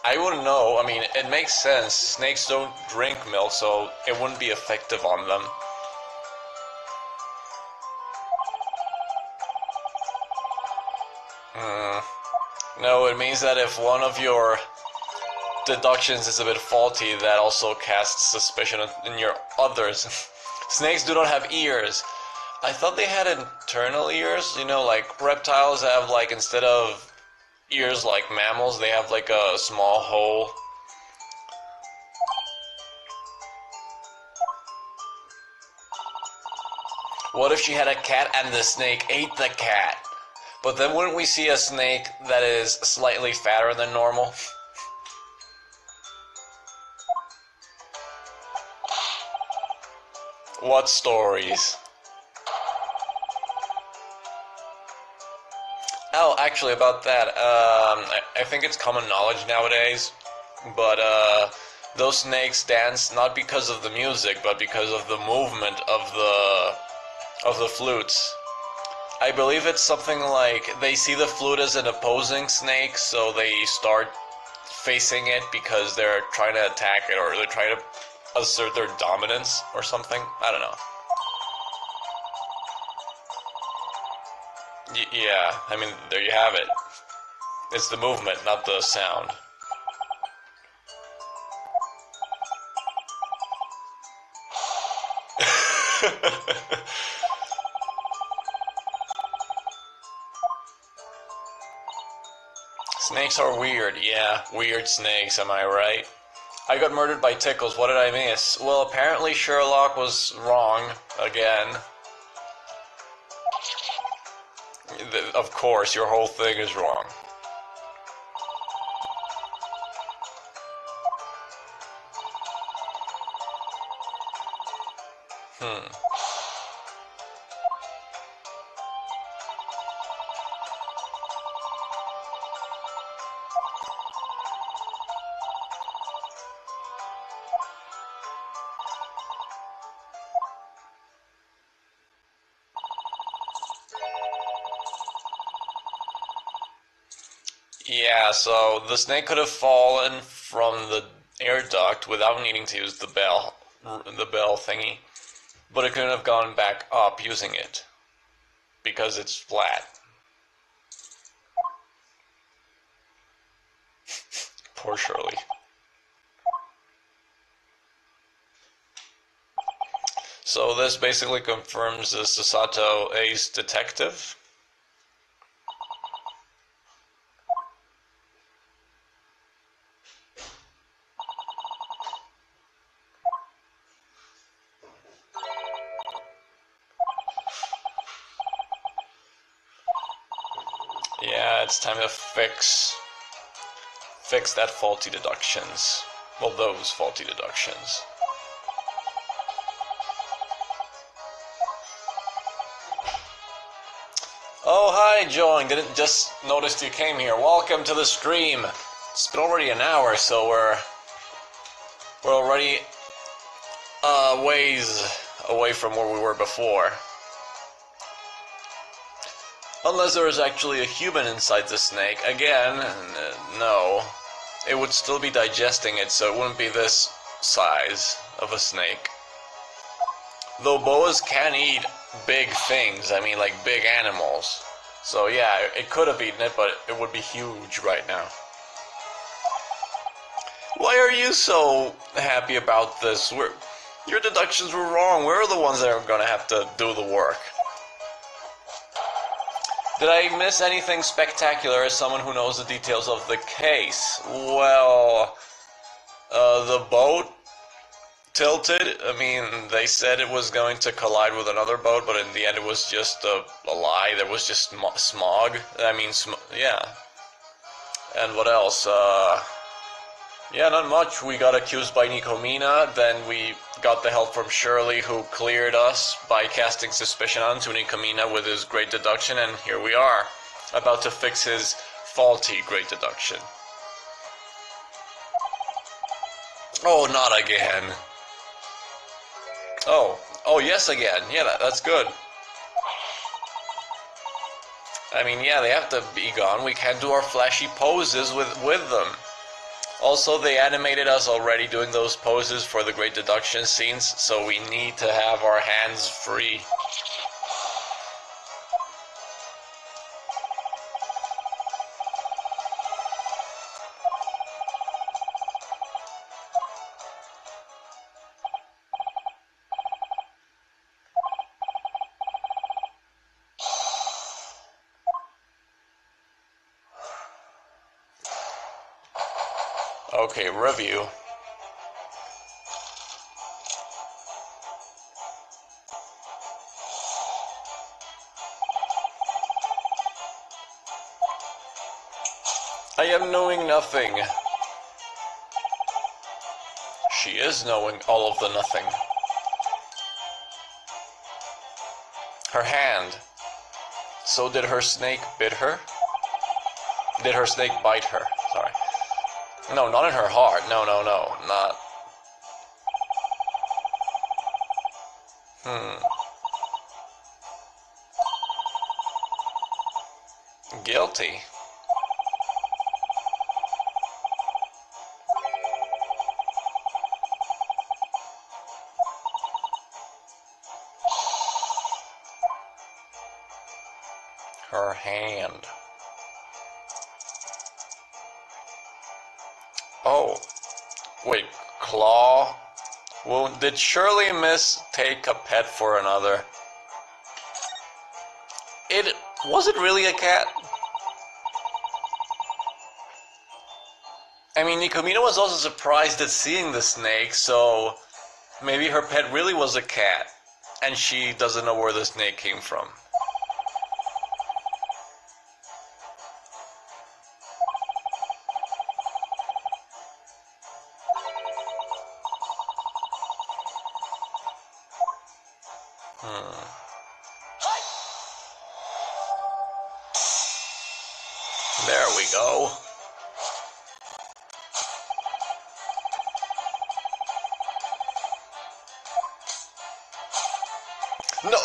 I wouldn't know. I mean, it makes sense. Snakes don't drink milk, so it wouldn't be effective on them. No, it means that if one of your deductions is a bit faulty, that also casts suspicion in your others. Snakes do not have ears. I thought they had internal ears, you know, like reptiles have, like, instead of ears like mammals, they have like a small hole. What if she had a cat and the snake ate the cat? But then wouldn't we see a snake that is slightly fatter than normal? What stories? Oh, actually, about that, I think it's common knowledge nowadays, but those snakes dance not because of the music, but because of the movement of the flutes. I believe it's something like they see the flute as an opposing snake, so they start facing it because they're trying to attack it, or they're trying to assert their dominance or something. I don't know. Yeah, I mean, there you have it. It's the movement, not the sound. Snakes are weird, yeah. Weird snakes, am I right? I got murdered by tickles, what did I miss? Well, apparently Sherlock was wrong, again. Of course, your whole thing is wrong. Yeah, so the snake could have fallen from the air duct without needing to use the bell thingy, but it couldn't have gone back up using it because it's flat. Poor Shirley. So this basically confirms the Sasato Ace detective. Yeah, it's time to fix that faulty deductions. Well, those faulty deductions. Oh, hi, Joan. Didn't just notice you came here. Welcome to the stream. It's been already an hour, so we're already ways away from where we were before. Unless there is actually a human inside the snake. Again, no. It would still be digesting it, so it wouldn't be this size of a snake. Though boas can eat big things, I mean like big animals. So yeah, it could have eaten it, but it would be huge right now. Why are you so happy about this? Your deductions were wrong. We're the ones that are going to have to do the work. Did I miss anything spectacular as someone who knows the details of the case? Well, the boat tilted. I mean, they said it was going to collide with another boat, but in the end it was just a lie. There was just smog. I mean, yeah. And what else? Yeah, not much. We got accused by Nikomina, then we got the help from Shirley, who cleared us by casting suspicion onto Nikomina with his great deduction, and here we are, about to fix his faulty great deduction. Oh, not again. Oh, yes again. Yeah, that's good. I mean, yeah, they have to be gone. We can't do our flashy poses with them. Also, they animated us already doing those poses for the great deduction scenes, so we need to have our hands free. Okay, review. I am knowing nothing. She is knowing all of the nothing. Her hand. So did her snake bite her? Did her snake bite her? Sorry. No, not in her heart. No, no, no. Not. Guilty. Her hand. Oh. Wait, claw? Well, did Shirley Miss take a pet for another? Was it really a cat? I mean, Nikomina was also surprised at seeing the snake, so maybe her pet really was a cat, and she doesn't know where the snake came from. There we go. No,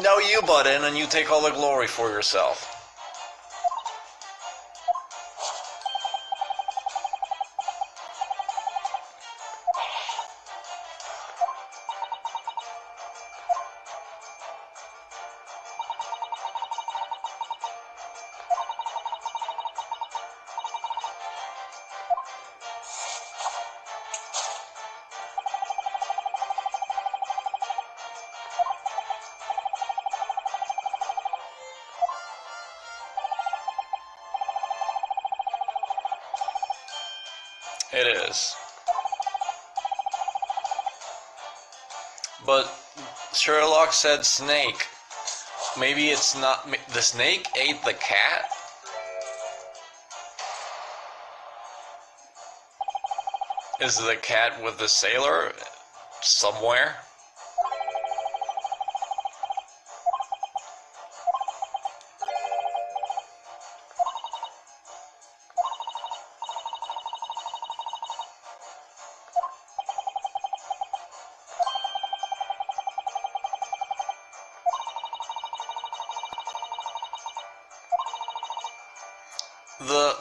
now you butt in and you take all the glory for yourself. It is. But Sherlock said snake. Maybe it's not. The snake ate the cat? Is the cat with the sailor somewhere?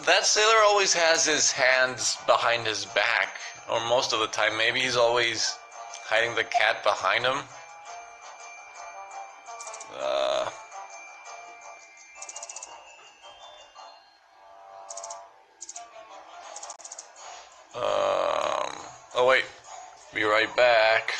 That sailor always has his hands behind his back, or most of the time. Maybe he's always hiding the cat behind him. Oh wait, be right back.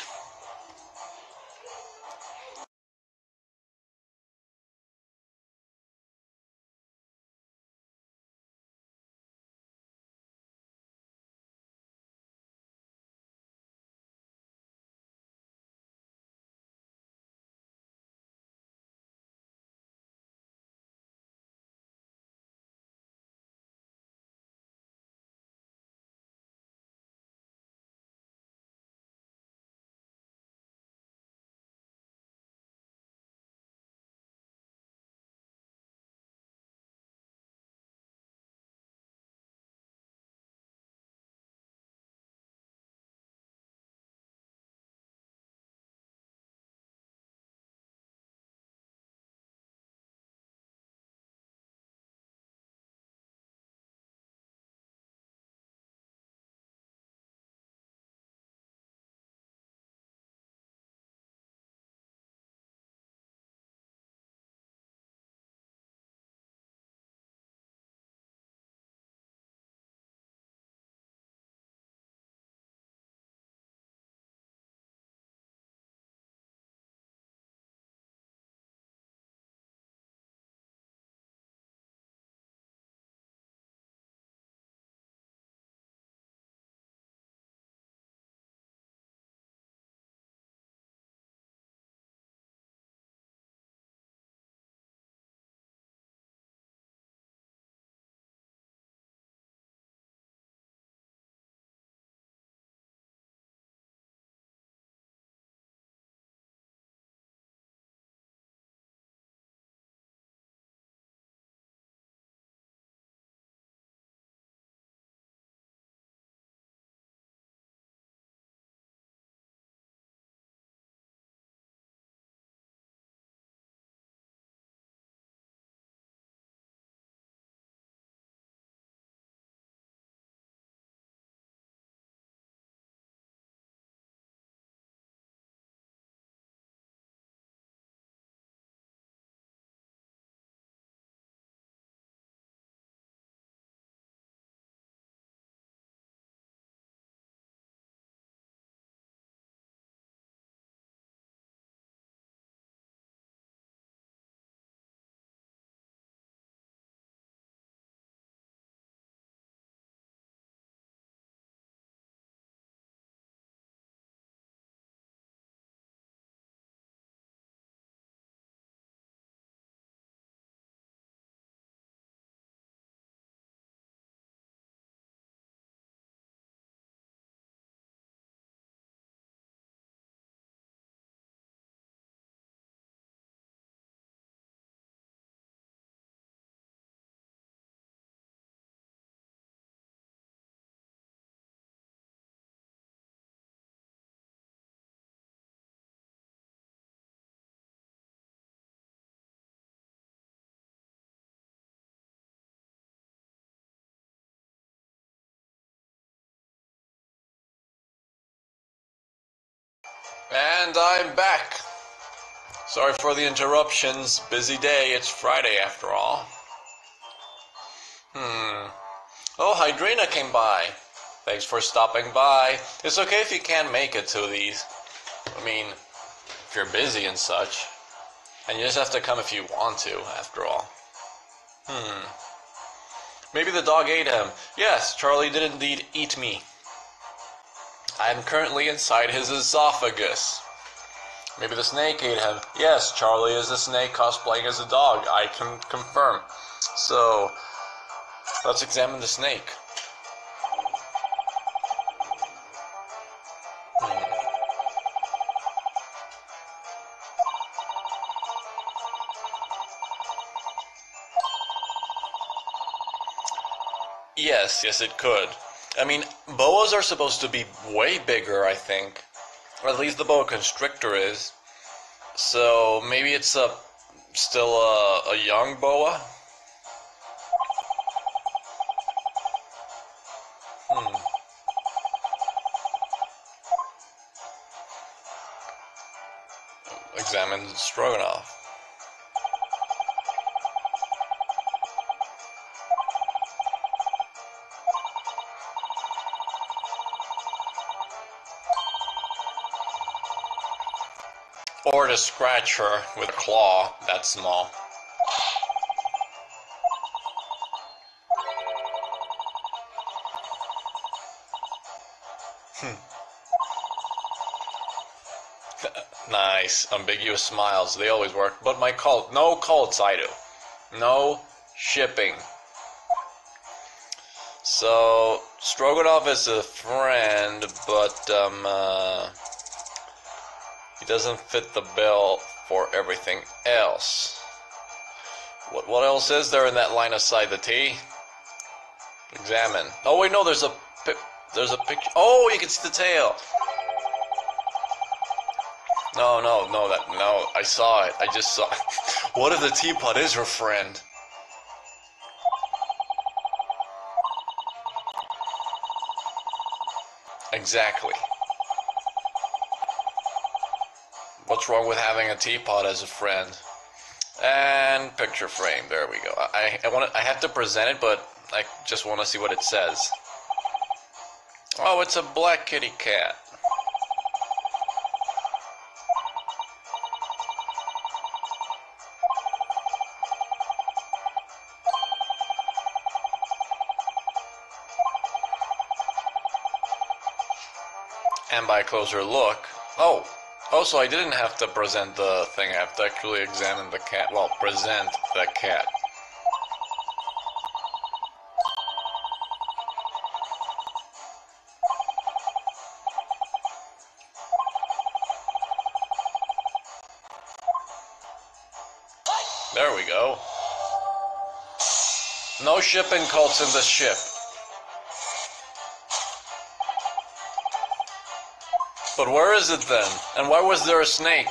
And I'm back. Sorry for the interruptions. Busy day. It's Friday after all. Oh, Hydrina came by. Thanks for stopping by. It's okay if you can't make it to these. I mean, if you're busy and such. And you just have to come if you want to, after all. Maybe the dog ate him. Yes, Charlie did indeed eat me. I am currently inside his esophagus. Maybe the snake ate him. Yes, Charlie is a snake cosplaying as a dog. I can confirm. So, let's examine the snake. Yes, it could. I mean, boas are supposed to be way bigger, I think. Or at least the boa constrictor is. So maybe it's still a young boa? Examine Stroganoff. Or to scratch her with a claw that small. Nice. Ambiguous smiles. They always work. But my cult. No cults, I do. No shipping. So, Stroganoff is a friend, but, he doesn't fit the bill for everything else. What else is there in that line of sight? The T? Examine. Oh wait, no, there's a picture. Oh, you can see the tail. No, I saw it. I just saw it. What if the teapot is her friend? Exactly. What's wrong with having a teapot as a friend? And picture frame. There we go. I have to present it, but I just want to see what it says. Oh, it's a black kitty cat. And by a closer look, so I didn't have to present the thing, I have to actually examine the cat, well, present the cat. There we go. No shipping cults in this ship. But where is it then? And why was there a snake?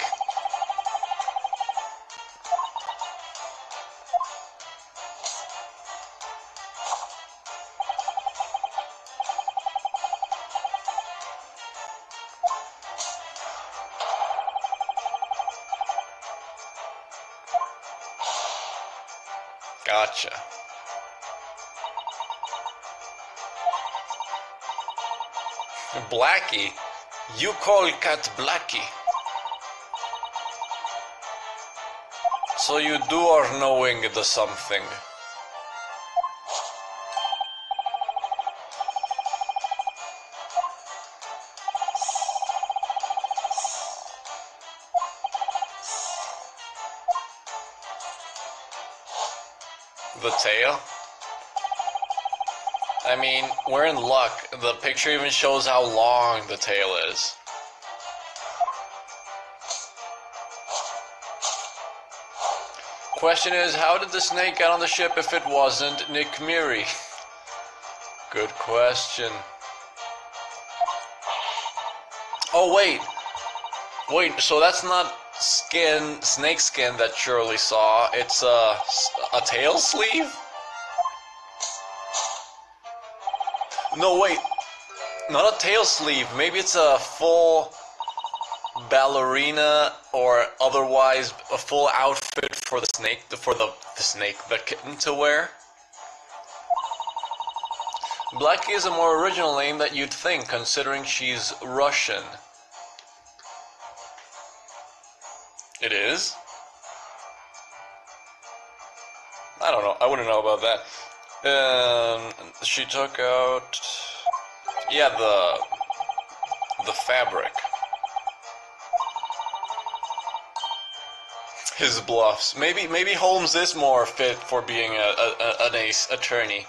Gotcha. Blackie? You call cat Blackie? So you are knowing the something. The tail? I mean, we're in luck. The picture even shows how long the tail is. Question is, how did the snake get on the ship if it wasn't Nick Fury? Good question. Oh, wait, so that's not snake skin that Shirley saw, it's a tail sleeve? No, wait, not a tail sleeve, maybe it's a full ballerina or otherwise a full outfit for the snake, the kitten to wear? Blackie is a more original name that you'd think, considering she's Russian. It is? I don't know. I wouldn't know about that. She took out, yeah, the fabric. His bluffs. Maybe Holmes is more fit for being an ace attorney.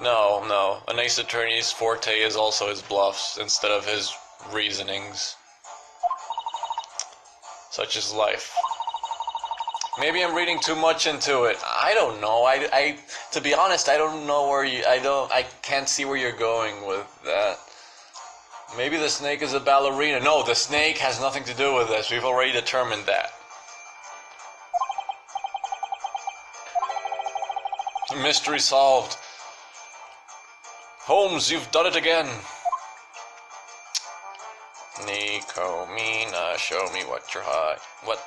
No. An ace attorney's forte is also his bluffs instead of his reasonings. Such is life. Maybe I'm reading too much into it. I don't know. I to be honest, I don't know where I can't see where you're going with that. Maybe the snake is a ballerina. No, the snake has nothing to do with this. We've already determined that. Mystery solved. Holmes, you've done it again. Nico, Mina, show me what you're high. What?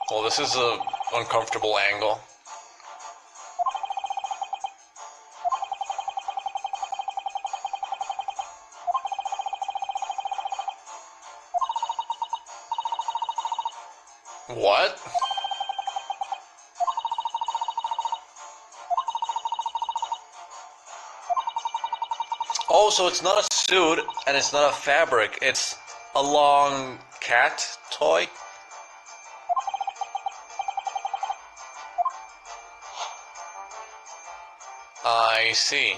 Well, this is a uncomfortable angle. What? Oh, so it's not a suit and it's not a fabric. It's a long cat toy? I see.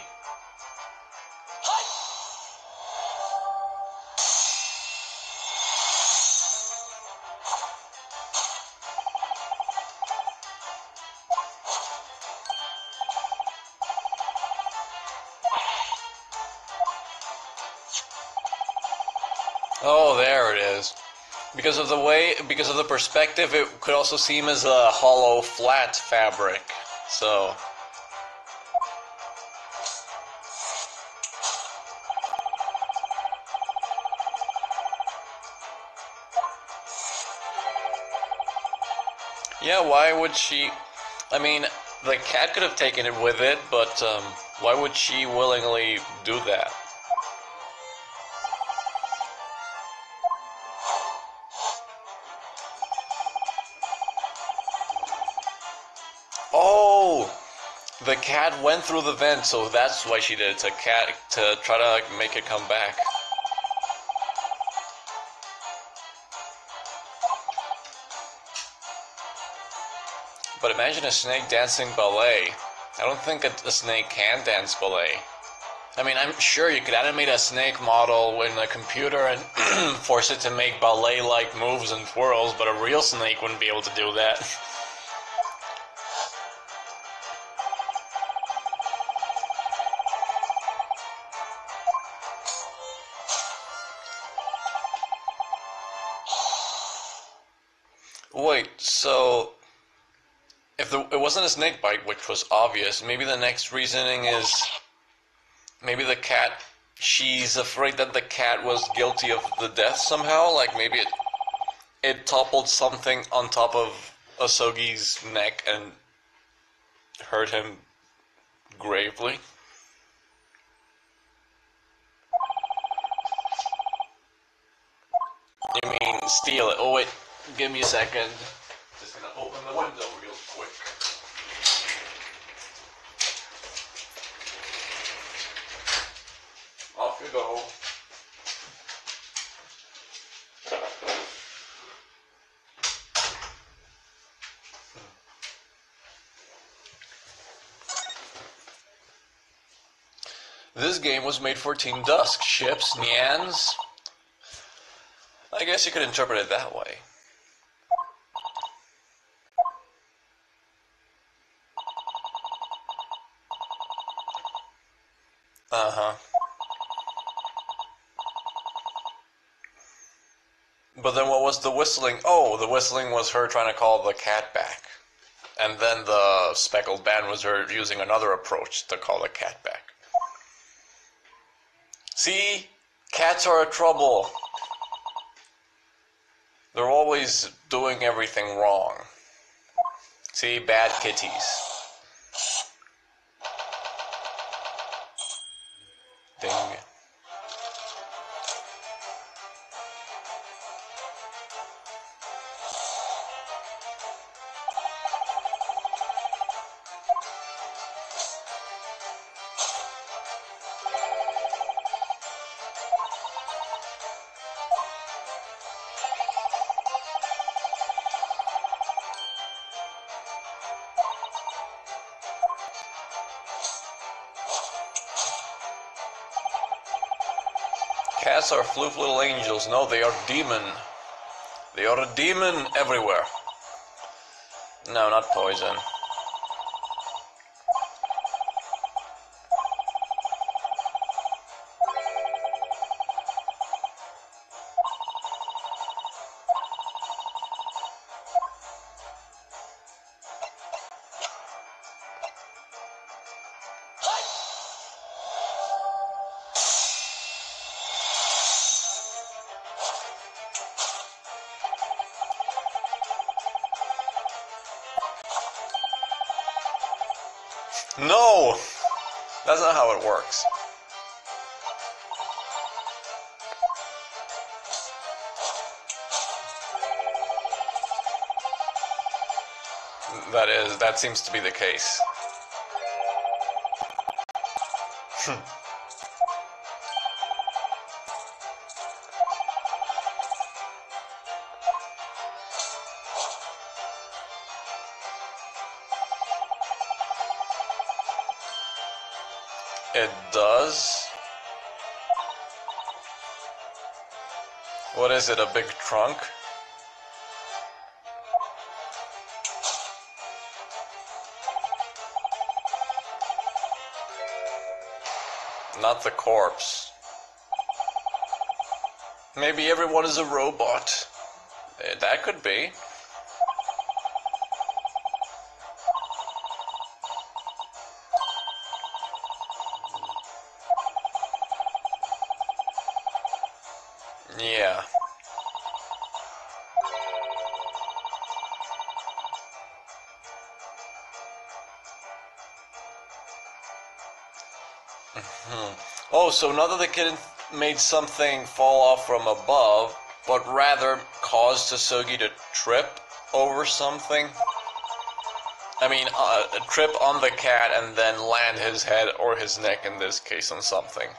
Oh, there it is. Because of the perspective, it could also seem as a hollow, flat fabric. So... yeah, why would she... I mean, the cat could have taken it with it, but why would she willingly do that? Oh! The cat went through the vent, so that's why she did it, to try to like, make it come back. But imagine a snake dancing ballet. I don't think a snake can dance ballet. I mean, I'm sure you could animate a snake model in a computer and force it to make ballet-like moves and twirls, but a real snake wouldn't be able to do that. Wait, so... if it wasn't a snake bite, which was obvious, maybe the next reasoning is... maybe the cat... she's afraid that the cat was guilty of the death somehow? Like, maybe it toppled something on top of Asogi's neck and hurt him gravely? You mean steal it? Oh wait, give me a second. Just gonna open the window real quick. Off you go. This game was made for Team Dusk. Ships, Nyans. I guess you could interpret it that way. Uh-huh. But then what was the whistling? Oh, the whistling was her trying to call the cat back. And then the speckled band was using another approach to call the cat back. See? Cats are a trouble. They're always doing everything wrong. See? Bad kitties. Ding. Cats are floof little angels. No, they are demon. They are a demon everywhere. No, not poison. No! That's not how it works. That seems to be the case. It does? What is it, a big trunk? Not the corpse. Maybe everyone is a robot. That could be. Yeah. Oh, so not that the kid made something fall off from above, but rather caused Tsugi to trip over something? I mean, trip on the cat and then land his head, or his neck in this case, on something.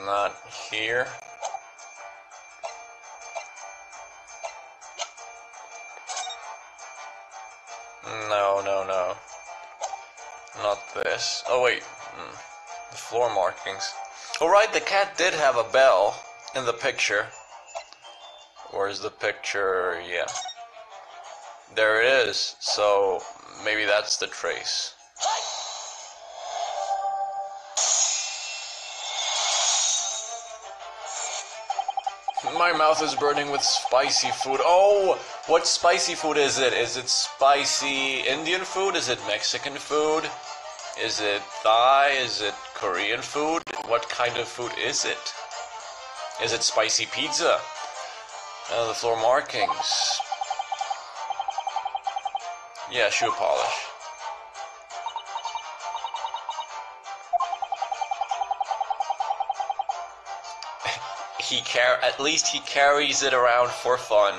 Not here. No. Not this. Oh wait, the floor markings. Oh right, the cat did have a bell in the picture. Where's the picture? Yeah. There it is. So maybe that's the trace. My mouth is burning with spicy food. Oh, what spicy food is it? Is it spicy Indian food? Is it Mexican food? Is it Thai? Is it Korean food? What kind of food is it? Is it spicy pizza? The floor markings. Yeah, shoe polish. At least he carries it around for fun.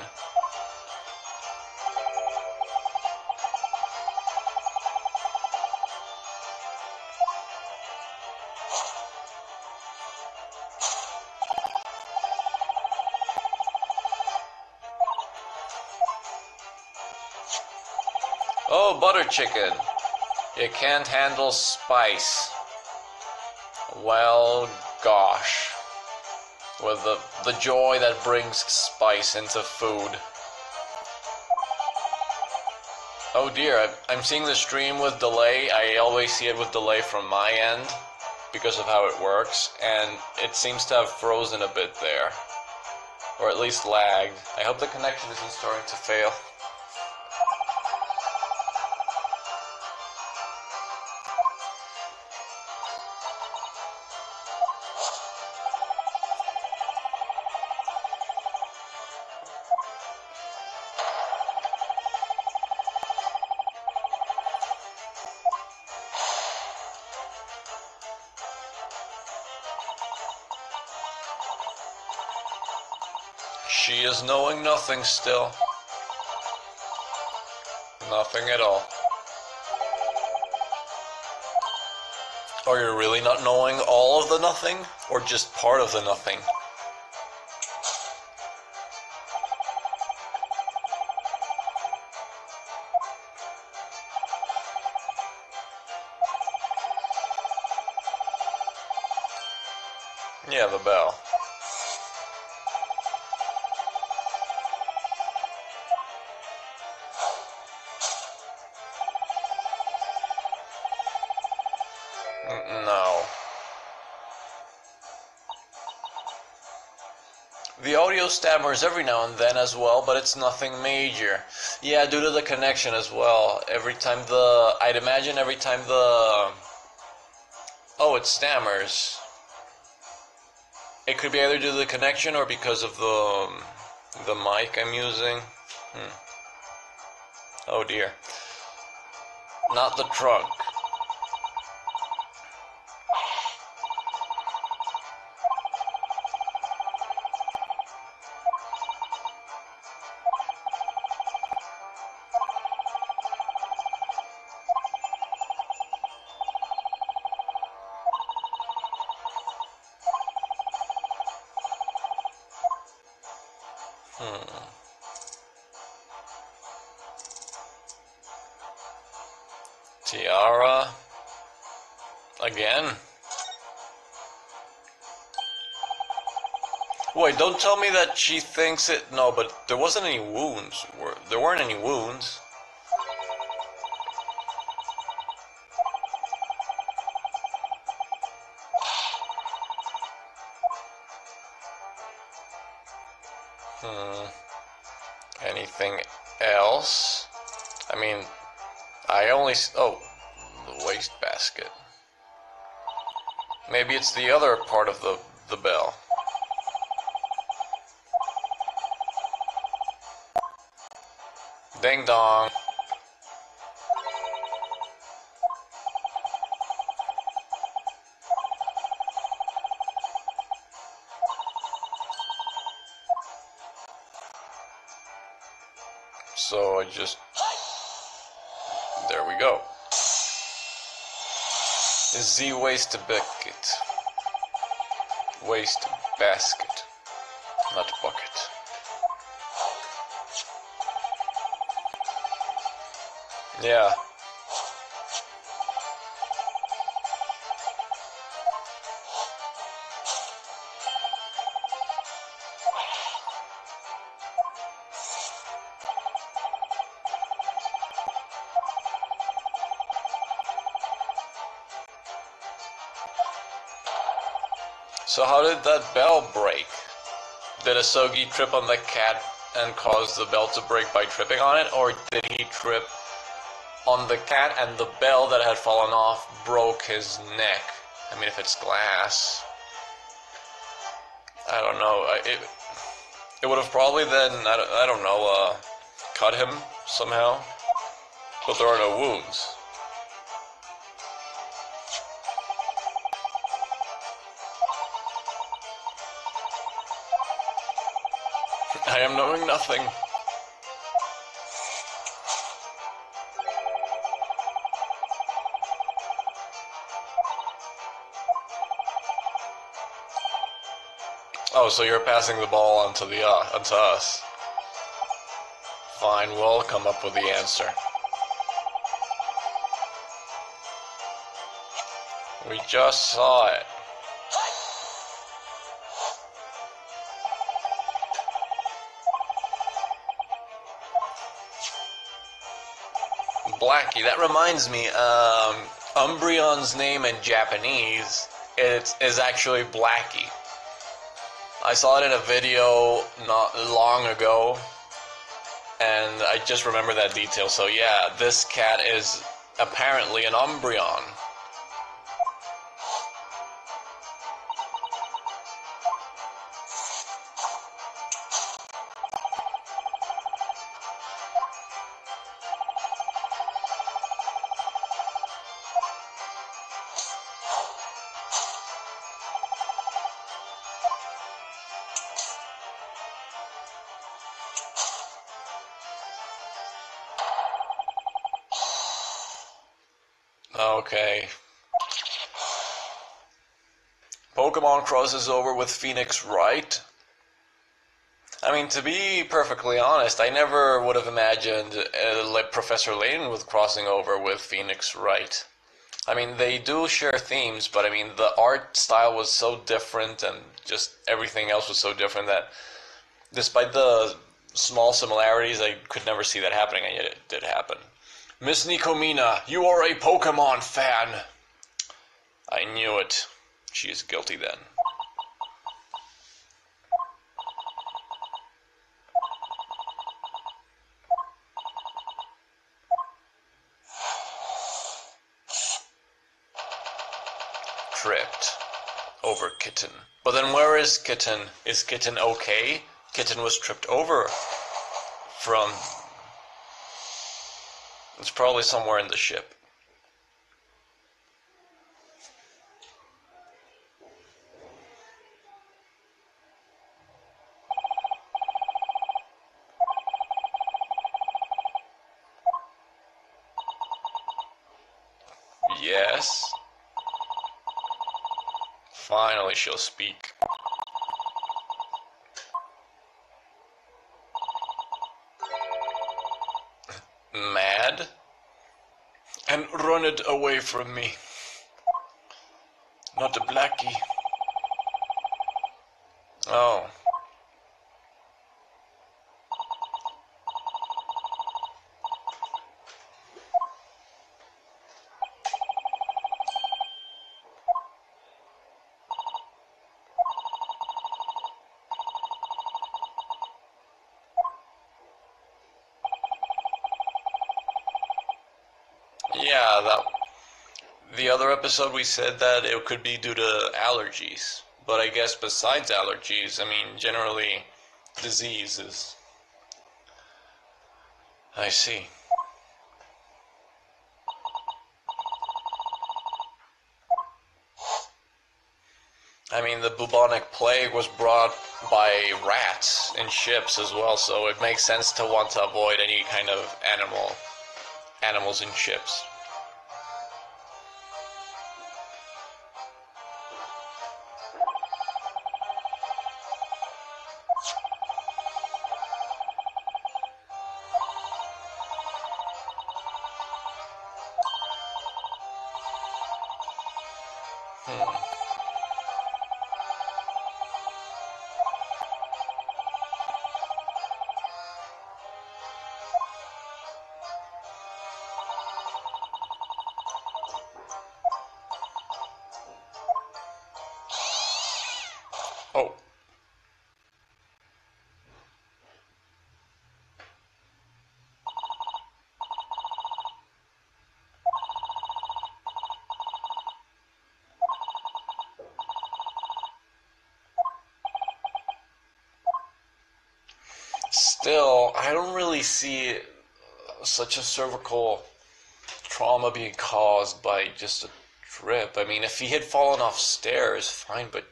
Oh, butter chicken. You can't handle spice. Well, gosh. with the joy that brings spice into food. Oh dear, I'm seeing the stream with delay. I always see it with delay from my end because of how it works, and it seems to have frozen a bit there. Or at least lagged. I hope the connection isn't starting to fail. She is knowing nothing still. Nothing at all. Are you really not knowing all of the nothing? Or just part of the nothing? Yeah, the bell. No. The audio stammers every now and then as well, but it's nothing major. Yeah, due to the connection as well. I'd imagine every time oh, it stammers. It could be either due to the connection or because of the mic I'm using. Oh dear. Not the trunk. Tiara. Again? Wait, don't tell me that she thinks it... No, but there wasn't any wounds. There weren't any wounds. Anything else? I mean, I only... Oh, the waste basket. Maybe it's the other part of the bell. Ding dong. So I just... There we go. Z waste bucket. Waste basket. Not bucket. Yeah. So how did that bell break? Did Asogi trip on the cat and cause the bell to break by tripping on it? Or did he trip on the cat and the bell that had fallen off broke his neck? I mean, if it's glass... I don't know. It would have probably then, I don't know, cut him somehow. But there are no wounds. I am knowing nothing. Oh, so you're passing the ball onto us. Fine, we'll come up with the answer. We just saw it. Blackie. That reminds me, Umbreon's name in Japanese is actually Blackie. I saw it in a video not long ago, and I just remember that detail. So yeah, this cat is apparently an Umbreon. Okay. Pokemon crosses over with Phoenix Wright. I mean, to be perfectly honest, I never would have imagined like Professor Layton with crossing over with Phoenix Wright. I mean, they do share themes, but I mean, the art style was so different and just everything else was so different that despite the small similarities, I could never see that happening, and yet it did happen. Miss Nikomina, you are a Pokemon fan. I knew it. She is guilty then. Tripped over Kitten. But then where is Kitten? Is Kitten okay? Kitten was tripped over from... It's probably somewhere in the ship. Yes. Finally she'll speak. Mad? And run it away from me. Not a Blackie. Oh. Yeah, the other episode we said that it could be due to allergies. But I guess besides allergies, I mean, generally, diseases. I see. I mean, the bubonic plague was brought by rats in ships as well, so it makes sense to want to avoid any kind of animals in ships. Oh. Still, I don't really see such a cervical trauma being caused by just a trip. I mean, if he had fallen off stairs, fine, but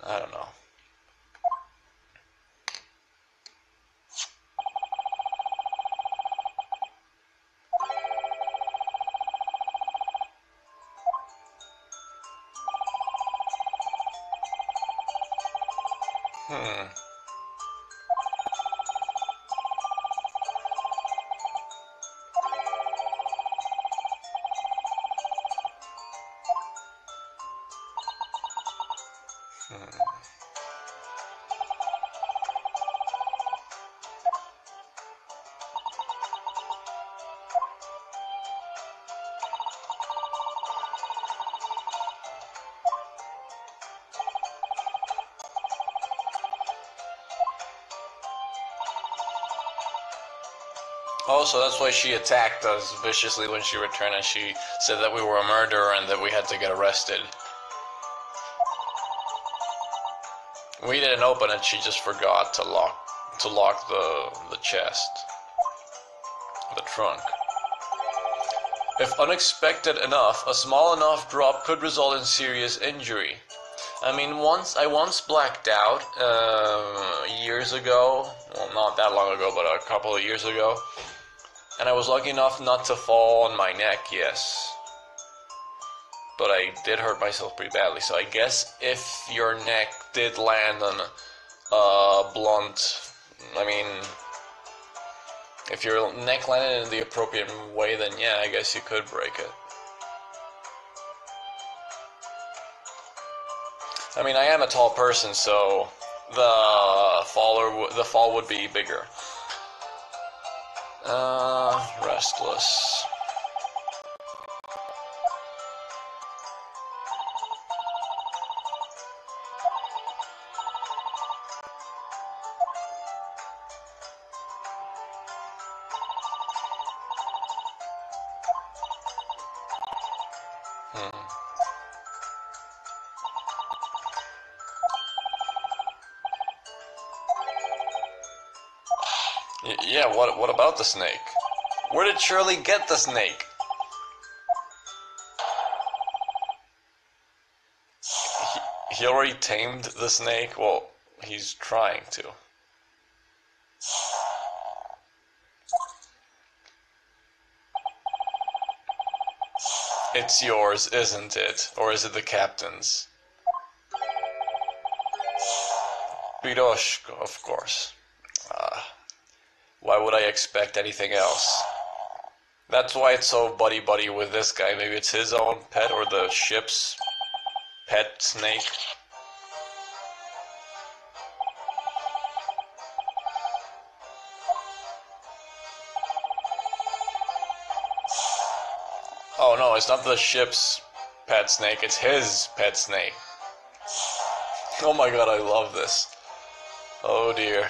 I don't know. Oh, so that's why she attacked us viciously when she returned, and she said that we were a murderer and that we had to get arrested. We didn't open it, she just forgot to lock the chest. The trunk. If unexpected enough, a small enough drop could result in serious injury. I mean, I once blacked out years ago. Well, not that long ago, but a couple of years ago. And I was lucky enough not to fall on my neck, yes. But I did hurt myself pretty badly. So I guess if your neck did land on a blunt, I mean, if your neck landed in the appropriate way, then yeah, I guess you could break it. I mean, I am a tall person, so the fall would be bigger. Restless. Yeah, what about the snake? Where did Shirley get the snake? He already tamed the snake? Well, he's trying to. It's yours, isn't it? Or is it the captain's? Piroshko, of course. Why would I expect anything else? That's why it's so buddy-buddy with this guy. Maybe it's his own pet or the ship's pet snake. Oh no, it's not the ship's pet snake, it's his pet snake. Oh my god, I love this. Oh dear.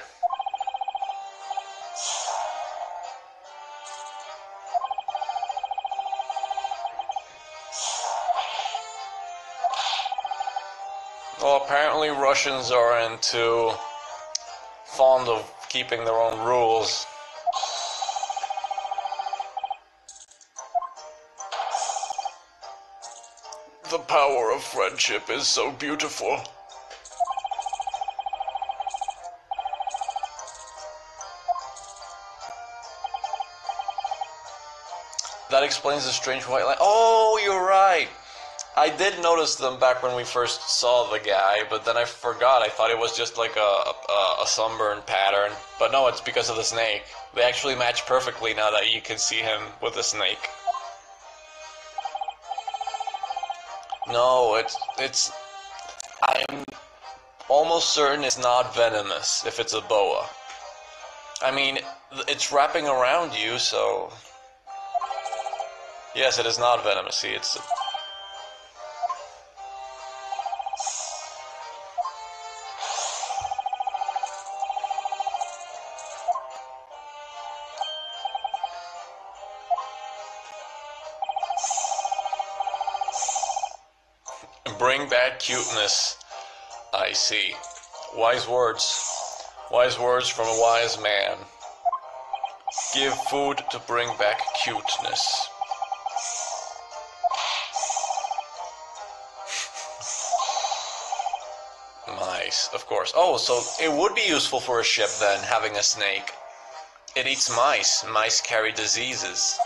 Well, apparently Russians are fond of keeping their own rules. The power of friendship is so beautiful. That explains the strange white line. Oh, you're right. I did notice them back when we first saw the guy, but then I forgot. I thought it was just like a sunburn pattern. But no, it's because of the snake. They actually match perfectly now that you can see him with the snake. No, I'm almost certain it's not venomous if it's a boa. I mean, it's wrapping around you, so... Yes, it is not venomous. See, it's... Bring back cuteness. I see. Wise words. Wise words from a wise man. Give food to bring back cuteness. Mice, of course. Oh, so it would be useful for a ship then, having a snake. It eats mice. Mice carry diseases.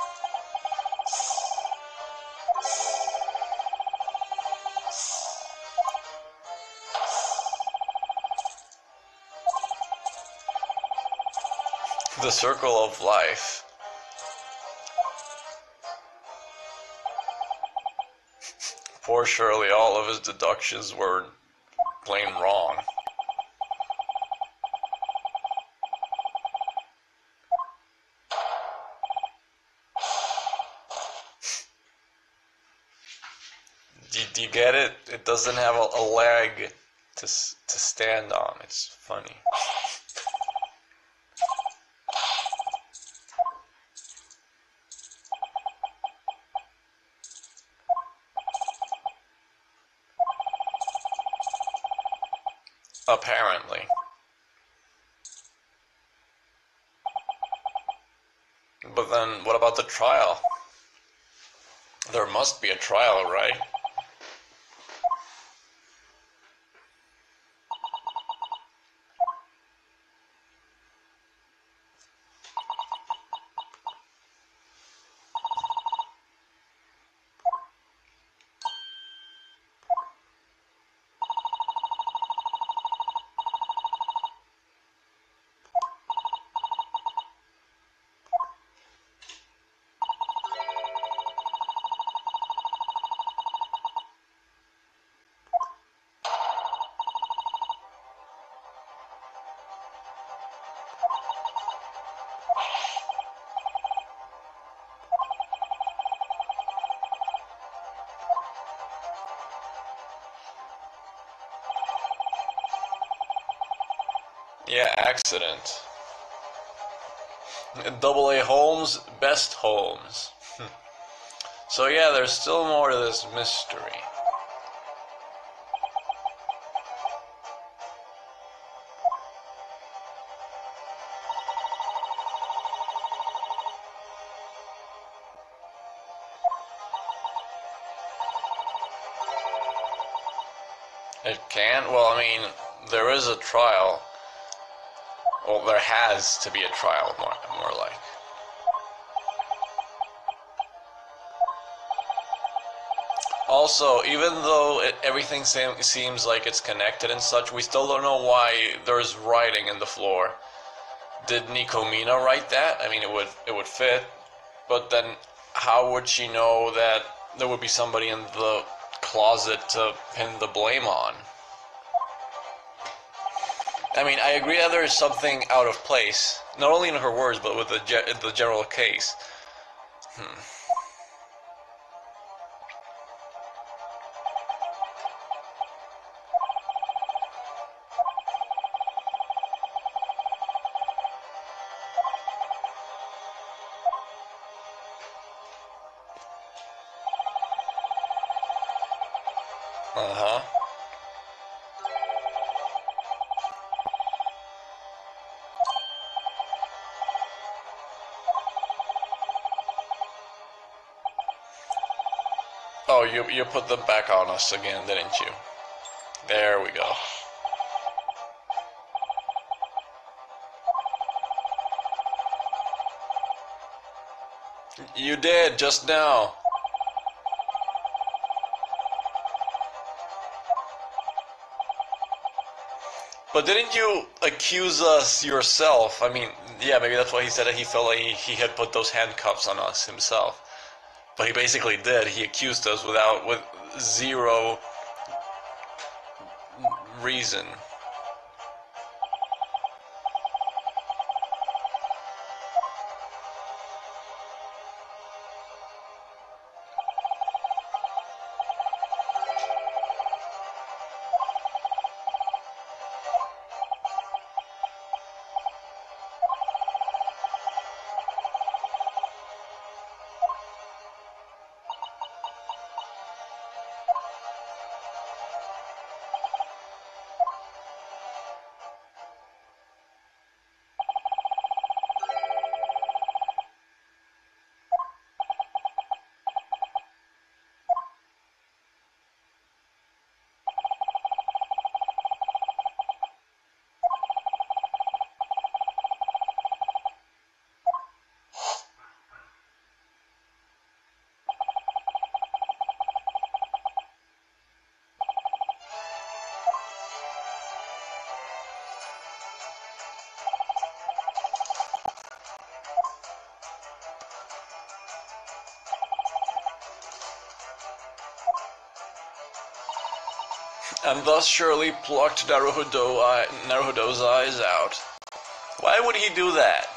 The circle of life. Poor Shirley, all of his deductions were plain wrong. Do you get it? It doesn't have a leg to stand on. It's funny. Apparently. But then, what about the trial? There must be a trial, right? Yeah, accident. Double A Holmes, best Holmes. So yeah, there's still more to this mystery. It can? Well, I mean, there is a trial. Well, there has to be a trial, more like. Also, even though everything seems like it's connected and such, we still don't know why there's writing in the floor. Did Nikomina write that? I mean, it would fit, but then how would she know that there would be somebody in the closet to pin the blame on? I mean, I agree that there is something out of place, not only in her words, but with the general case. Uh-huh. Oh, you put them back on us again, didn't you? There we go. You did, just now. But didn't you accuse us yourself? I mean, yeah, maybe that's why he said that he felt like he had put those handcuffs on us himself. But he basically did. He accused us with zero reason. And thus surely plucked Naruhodo's eyes out. Why would he do that?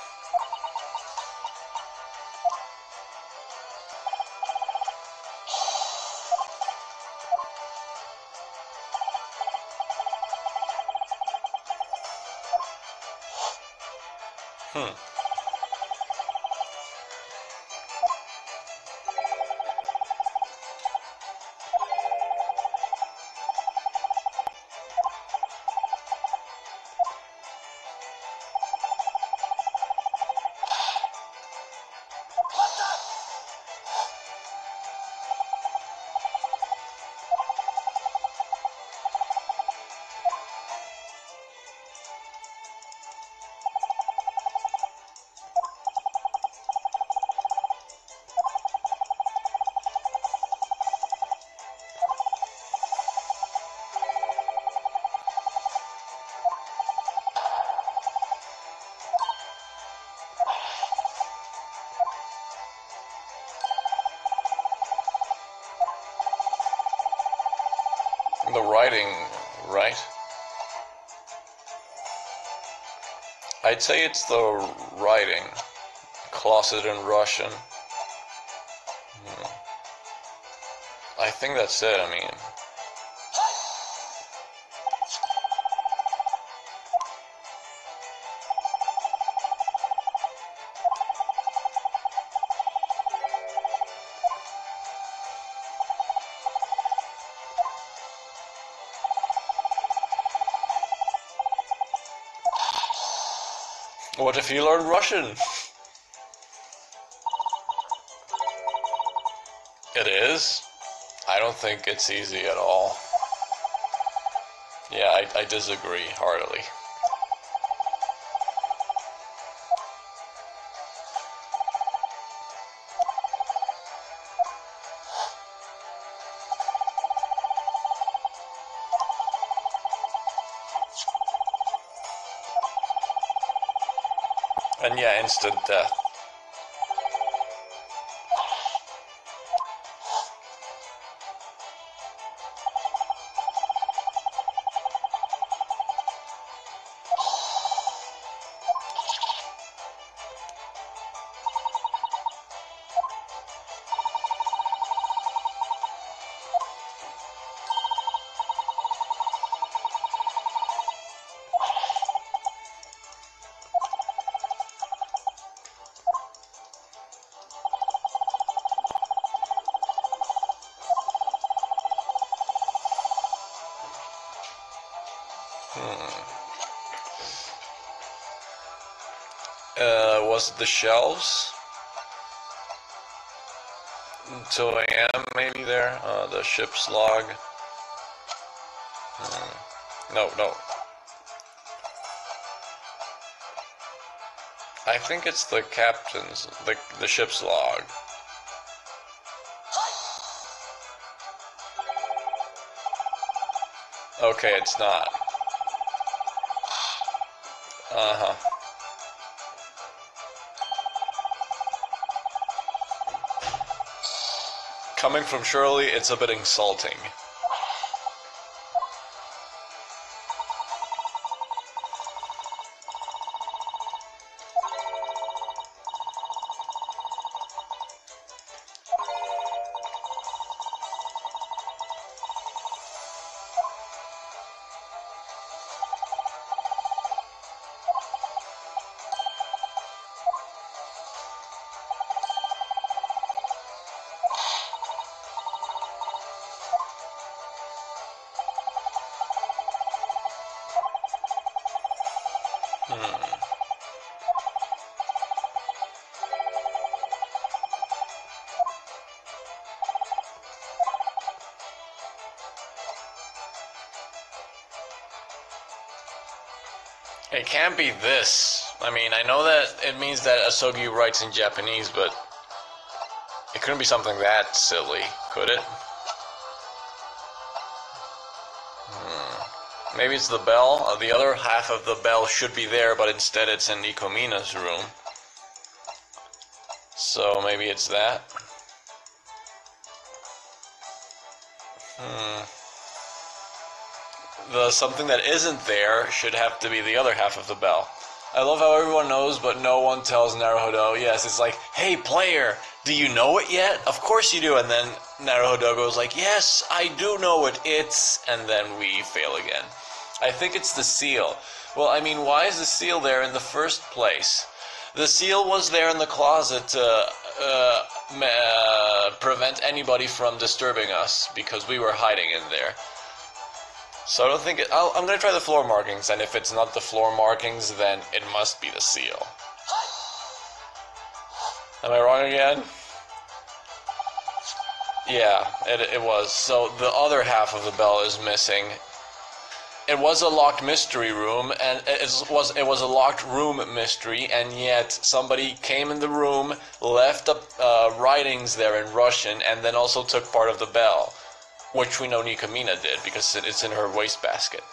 The writing, right? I'd say it's the writing. Closet in Russian. I think that's it, I mean. What if you learn Russian? It is? I don't think it's easy at all. Yeah, I disagree heartily. And yeah, instant death. Was it the shelves? Until I am maybe there. The ship's log. No. I think it's the captain's, the ship's log. Okay, it's not. Uh-huh. Coming from Shirley, it's a bit insulting. It can't be this. I mean, I know that it means that Asogi writes in Japanese, but it couldn't be something that silly, could it? Maybe it's the bell. The other half of the bell should be there, but instead it's in Ikomina's room. So maybe it's that. The something that isn't there should have to be the other half of the bell. I love how everyone knows, but no one tells Naruhodo. Yes, it's like, hey player, do you know it yet? Of course you do. And then Naruhodo goes like, yes, I do know it. It's... And then we fail again. I think it's the seal. Well, I mean, why is the seal there in the first place? The seal was there in the closet to prevent anybody from disturbing us, because we were hiding in there. So I don't think I'm going to try the floor markings, and if it's not the floor markings, then it must be the seal. Am I wrong again? Yeah, it was. So the other half of the bell is missing. It was a locked mystery room, and it was a locked room mystery, and yet somebody came in the room, left the writings there in Russian, and then also took part of the bell. Which we know Nikamina did, because it's in her wastebasket.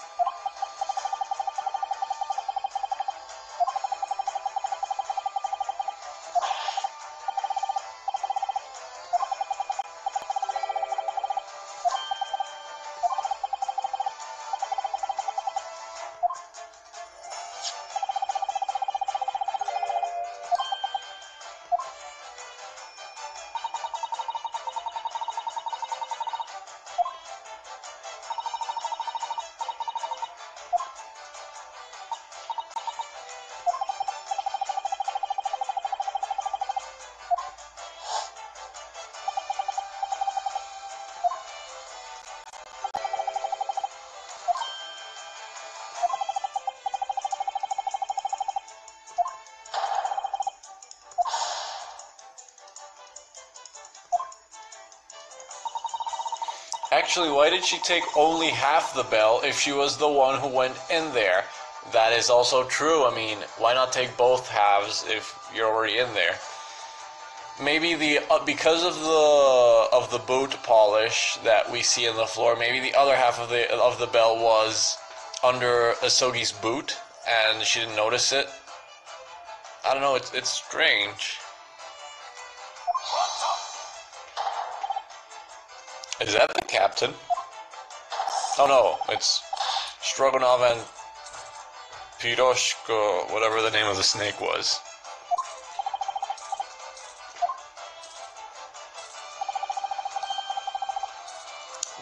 Actually, why did she take only half the bell if she was the one who went in there? That is also true. I mean, why not take both halves if you're already in there? Maybe because of the boot polish that we see on the floor, maybe the other half of the bell was under Asogi's boot and she didn't notice it. I don't know. It's strange. Is that the captain? Oh no, it's Stroganov and Piroshko, whatever the name of the snake was.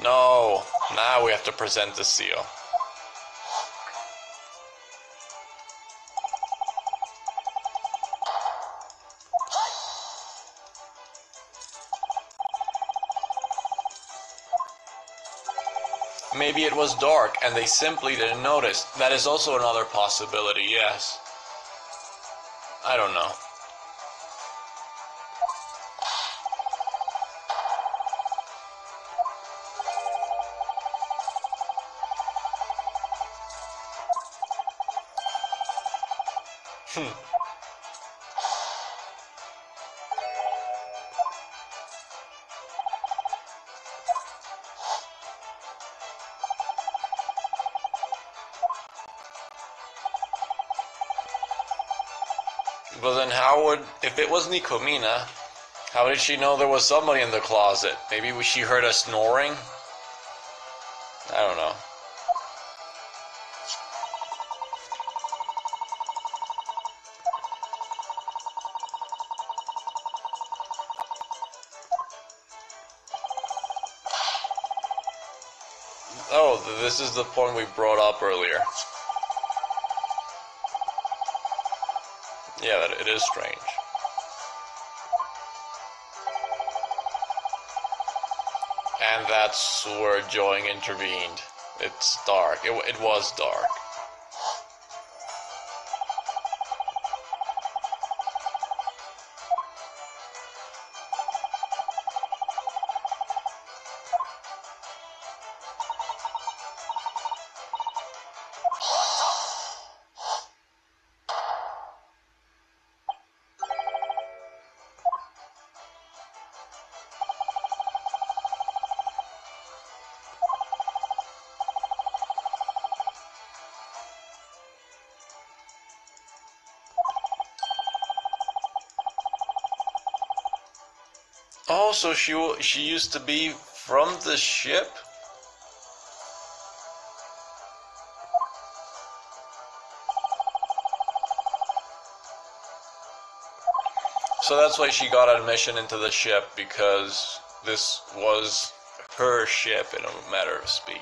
No, now we have to present the seal. Maybe it was dark and they simply didn't notice. That is also another possibility, yes. I don't know. But then how would, if it was Nikomina, how did she know there was somebody in the closet? Maybe she heard us snoring? I don't know. Oh, this is the point we brought up earlier. Yeah, that it is strange. And that's where Joing intervened. It's dark. It was dark. Oh, so she used to be from the ship? So that's why she got admission into the ship, because this was her ship in a matter of speaking.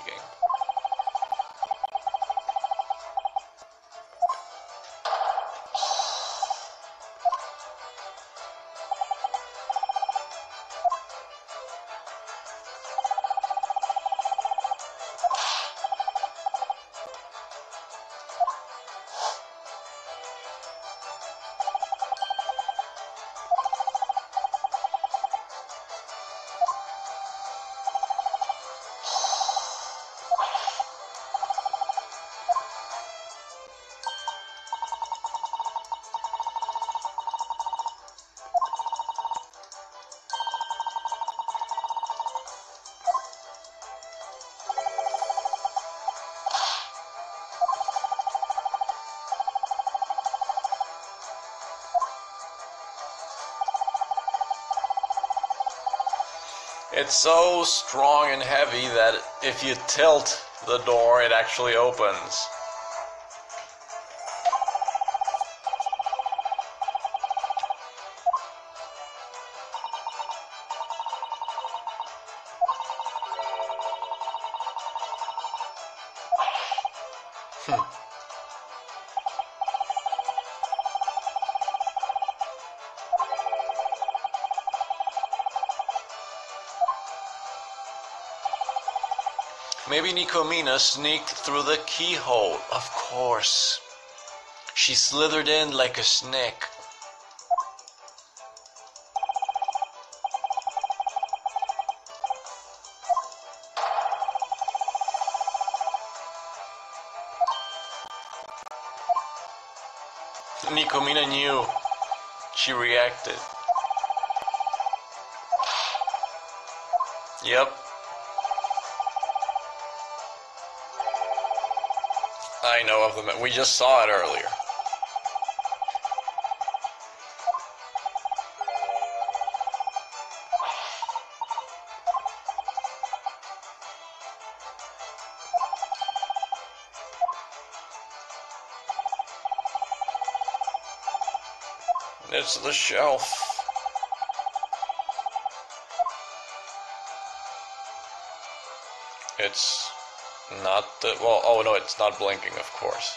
It's so strong and heavy that if you tilt the door, it actually opens. Maybe Nikomina sneaked through the keyhole. Of course. She slithered in like a snake. Nikomina knew. She reacted. Yep. I know of them. We just saw it earlier. It's the shelf. It's not the... Well, oh no, it's not blinking, of course.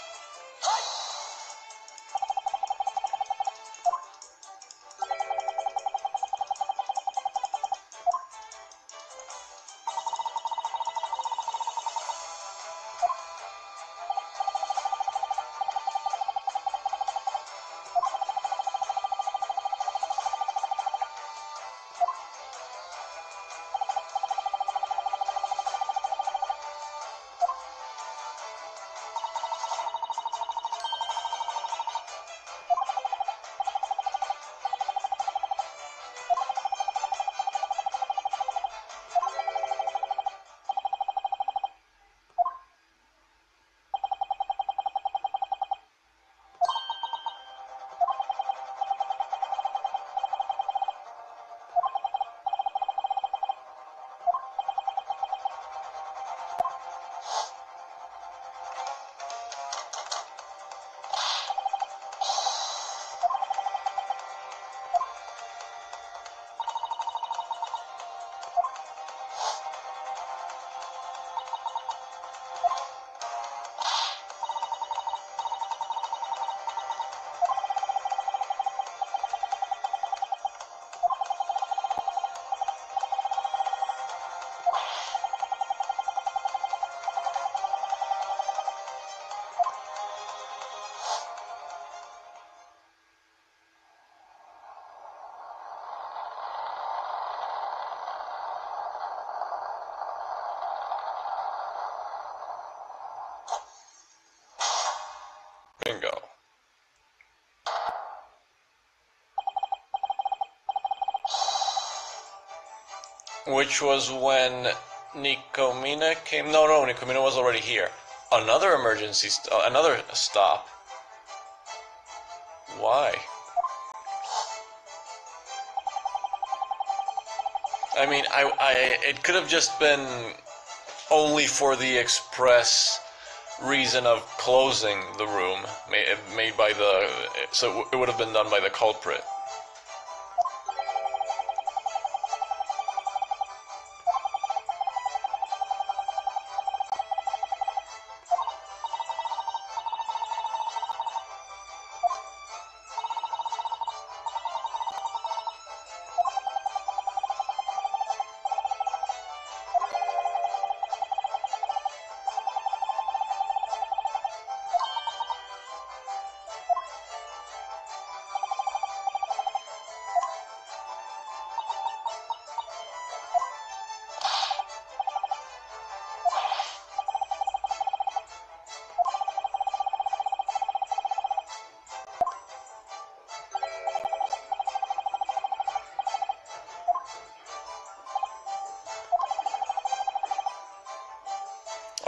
Bingo. Which was when Nikomina came. No, Nikomina was already here. Another emergency, another stop. Why? I mean, it could have just been only for the express reason of closing the room, made by the. So it would have been done by the culprit.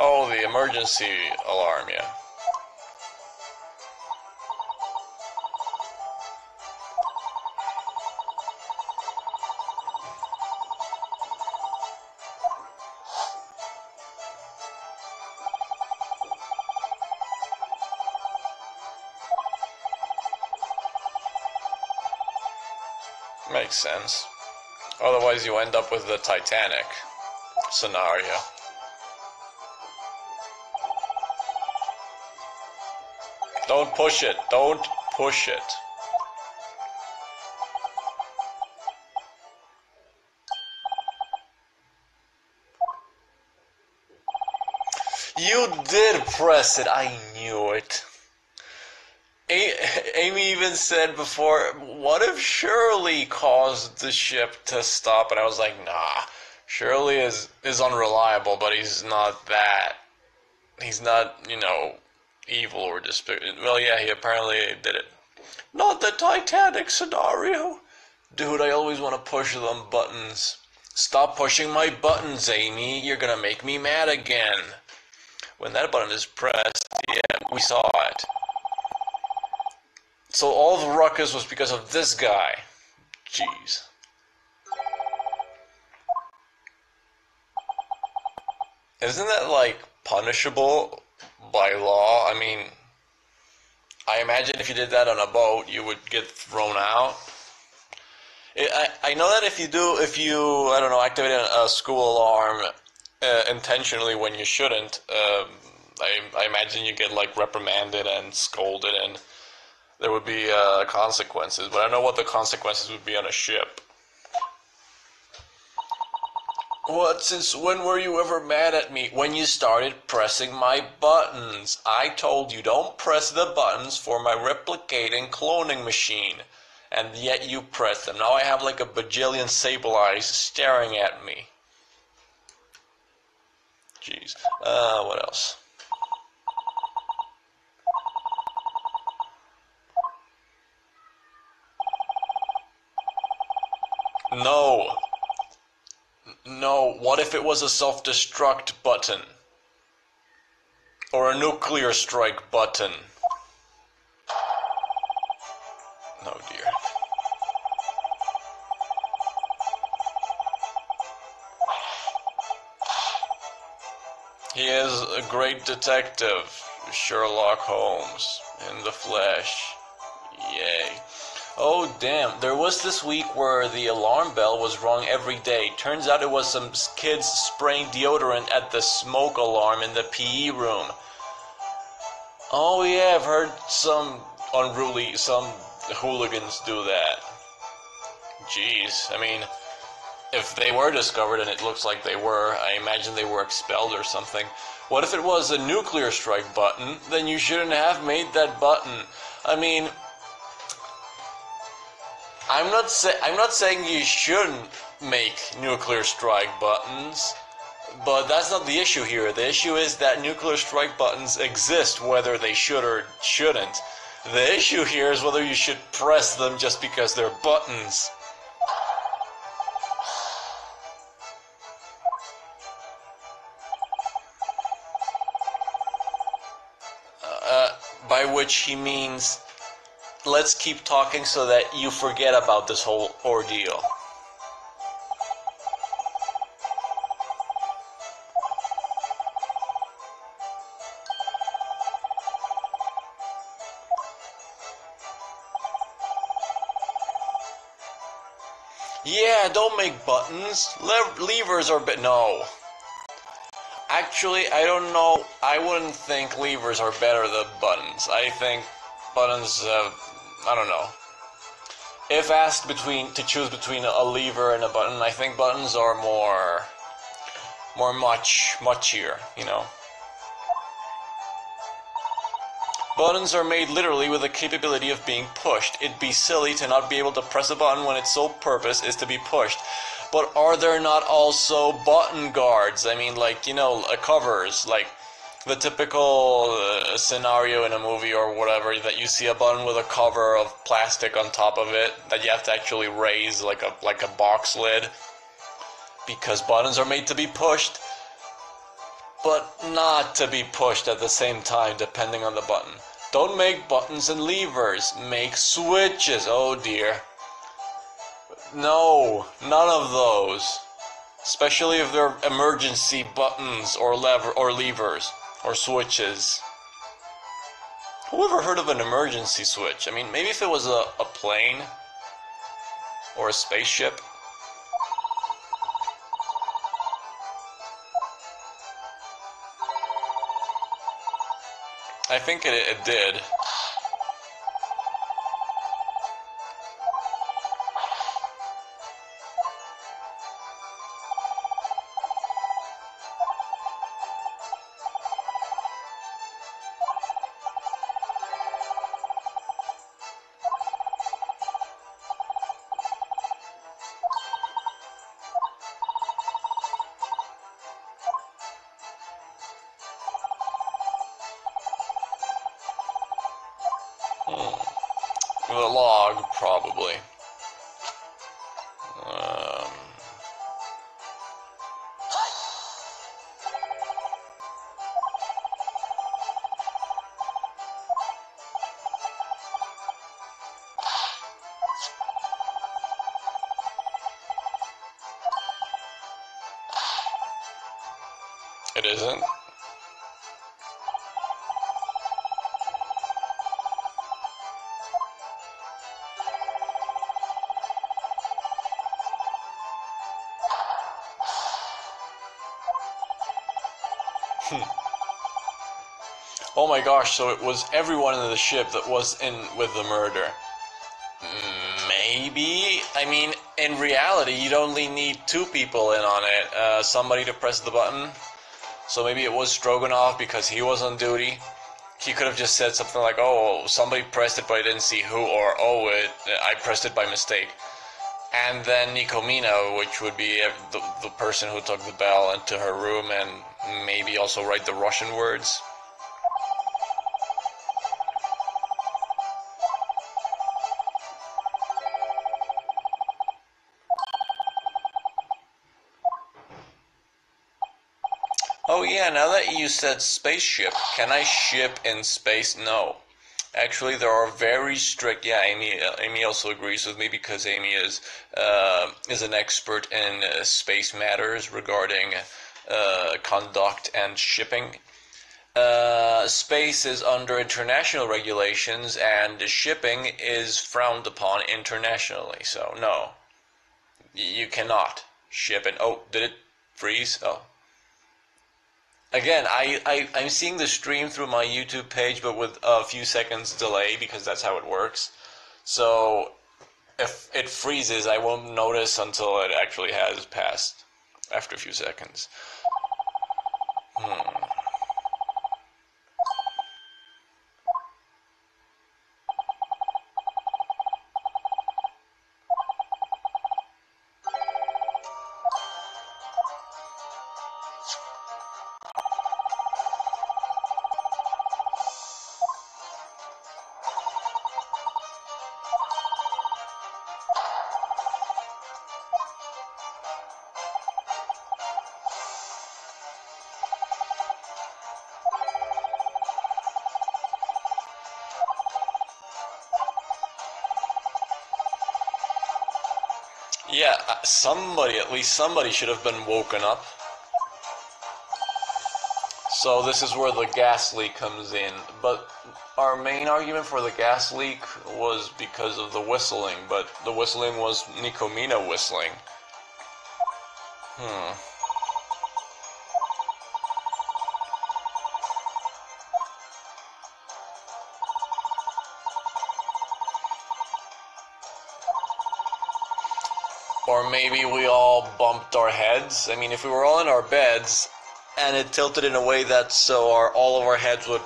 Oh, the emergency alarm, yeah. Makes sense. Otherwise you end up with the Titanic scenario. Don't push it. Don't push it. You did press it. I knew it. Amy even said before, what if Shirley caused the ship to stop? And I was like, nah. Shirley is unreliable, but he's not that. He's not, evil or despicable. Well, yeah, he apparently did it. Not the Titanic scenario. Dude, I always want to push them buttons. Stop pushing my buttons, Amy. You're gonna make me mad again. When that button is pressed, yeah, we saw it. So all the ruckus was because of this guy. Jeez. Isn't that, like, punishable by law? I mean, I imagine if you did that on a boat, you would get thrown out. I know that if you, I don't know, activate a school alarm intentionally when you shouldn't, I imagine you get, like, reprimanded and scolded, and there would be consequences. But I don't know what the consequences would be on a ship. What? Since when were you ever mad at me? When you started pressing my buttons. I told you don't press the buttons for my replicating cloning machine. And yet you press them. Now I have like a bajillion sable eyes staring at me. Jeez. What else? No. No, what if it was a self-destruct button? Or a nuclear strike button? Oh dear. He is a great detective, Sherlock Holmes, in the flesh. Yay. Oh damn, there was this week where the alarm bell was rung every day. Turns out it was some kids spraying deodorant at the smoke alarm in the PE room. Oh yeah, I've heard some hooligans do that. Jeez, I mean, if they were discovered, and it looks like they were, I imagine they were expelled or something. What if it was a nuclear strike button? Then you shouldn't have made that button. I mean, I'm not saying you shouldn't make nuclear strike buttons, but that's not the issue here. The issue is that nuclear strike buttons exist whether they should or shouldn't. The issue here is whether you should press them just because they're buttons. By which he means, let's keep talking so that you forget about this whole ordeal. Yeah, don't make buttons. Levers are no. Actually, I don't know. I wouldn't think levers are better than buttons. I think buttons, I don't know. If asked to choose between a lever and a button, I think buttons are more muchier, you know. Buttons are made literally with the capability of being pushed. It'd be silly to not be able to press a button when its sole purpose is to be pushed. But are there not also button guards? I mean, like, you know, covers, like the typical scenario in a movie or whatever, that you see a button with a cover of plastic on top of it that you have to actually raise like a box lid, because buttons are made to be pushed, but not to be pushed at the same time, depending on the button. Don't make buttons and levers. Make switches. Oh dear. No, none of those. Especially if they're emergency buttons or levers or switches. Who ever heard of an emergency switch? I mean, maybe if it was a plane or a spaceship. I think it did. The log, probably. Um, it isn't. Oh my gosh, so it was everyone in the ship that was in with the murder. Maybe? I mean, in reality, you'd only need 2 people in on it. Somebody to press the button. So maybe it was Stroganoff because he was on duty. He could have just said something like, oh, somebody pressed it but I didn't see who, or oh, I pressed it by mistake. And then Nikomina, which would be the person who took the bell into her room and maybe also write the Russian words. Oh yeah, now that you said spaceship, can I ship in space? No. Actually, there are very strict. Yeah, Amy also agrees with me because Amy is an expert in space matters regarding conduct and shipping. Space is under international regulations, and shipping is frowned upon internationally. So no, you cannot ship it. Oh, did it freeze? Oh. Again, I'm seeing the stream through my YouTube page, but with a few seconds delay because that's how it works. So if it freezes, I won't notice until it actually has passed after a few seconds. Yeah, at least somebody should have been woken up. So this is where the gas leak comes in. But our main argument for the gas leak was because of the whistling, but the whistling was Nikomina whistling. Or maybe we all bumped our heads. I mean, if we were all in our beds and it tilted in a way that so all of our heads would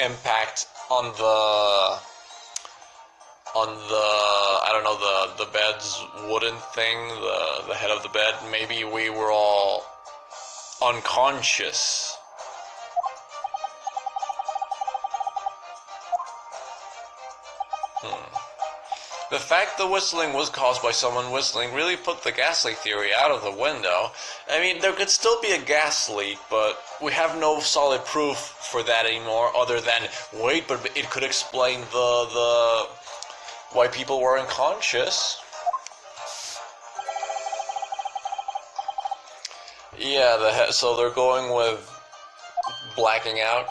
impact on the I don't know, the bed's wooden thing, the head of the bed, maybe we were all unconscious. The fact the whistling was caused by someone whistling really put the gas leak theory out of the window. I mean, there could still be a gas leak, but we have no solid proof for that anymore other than, wait, but it could explain the why people were unconscious. Yeah, so they're going with blacking out.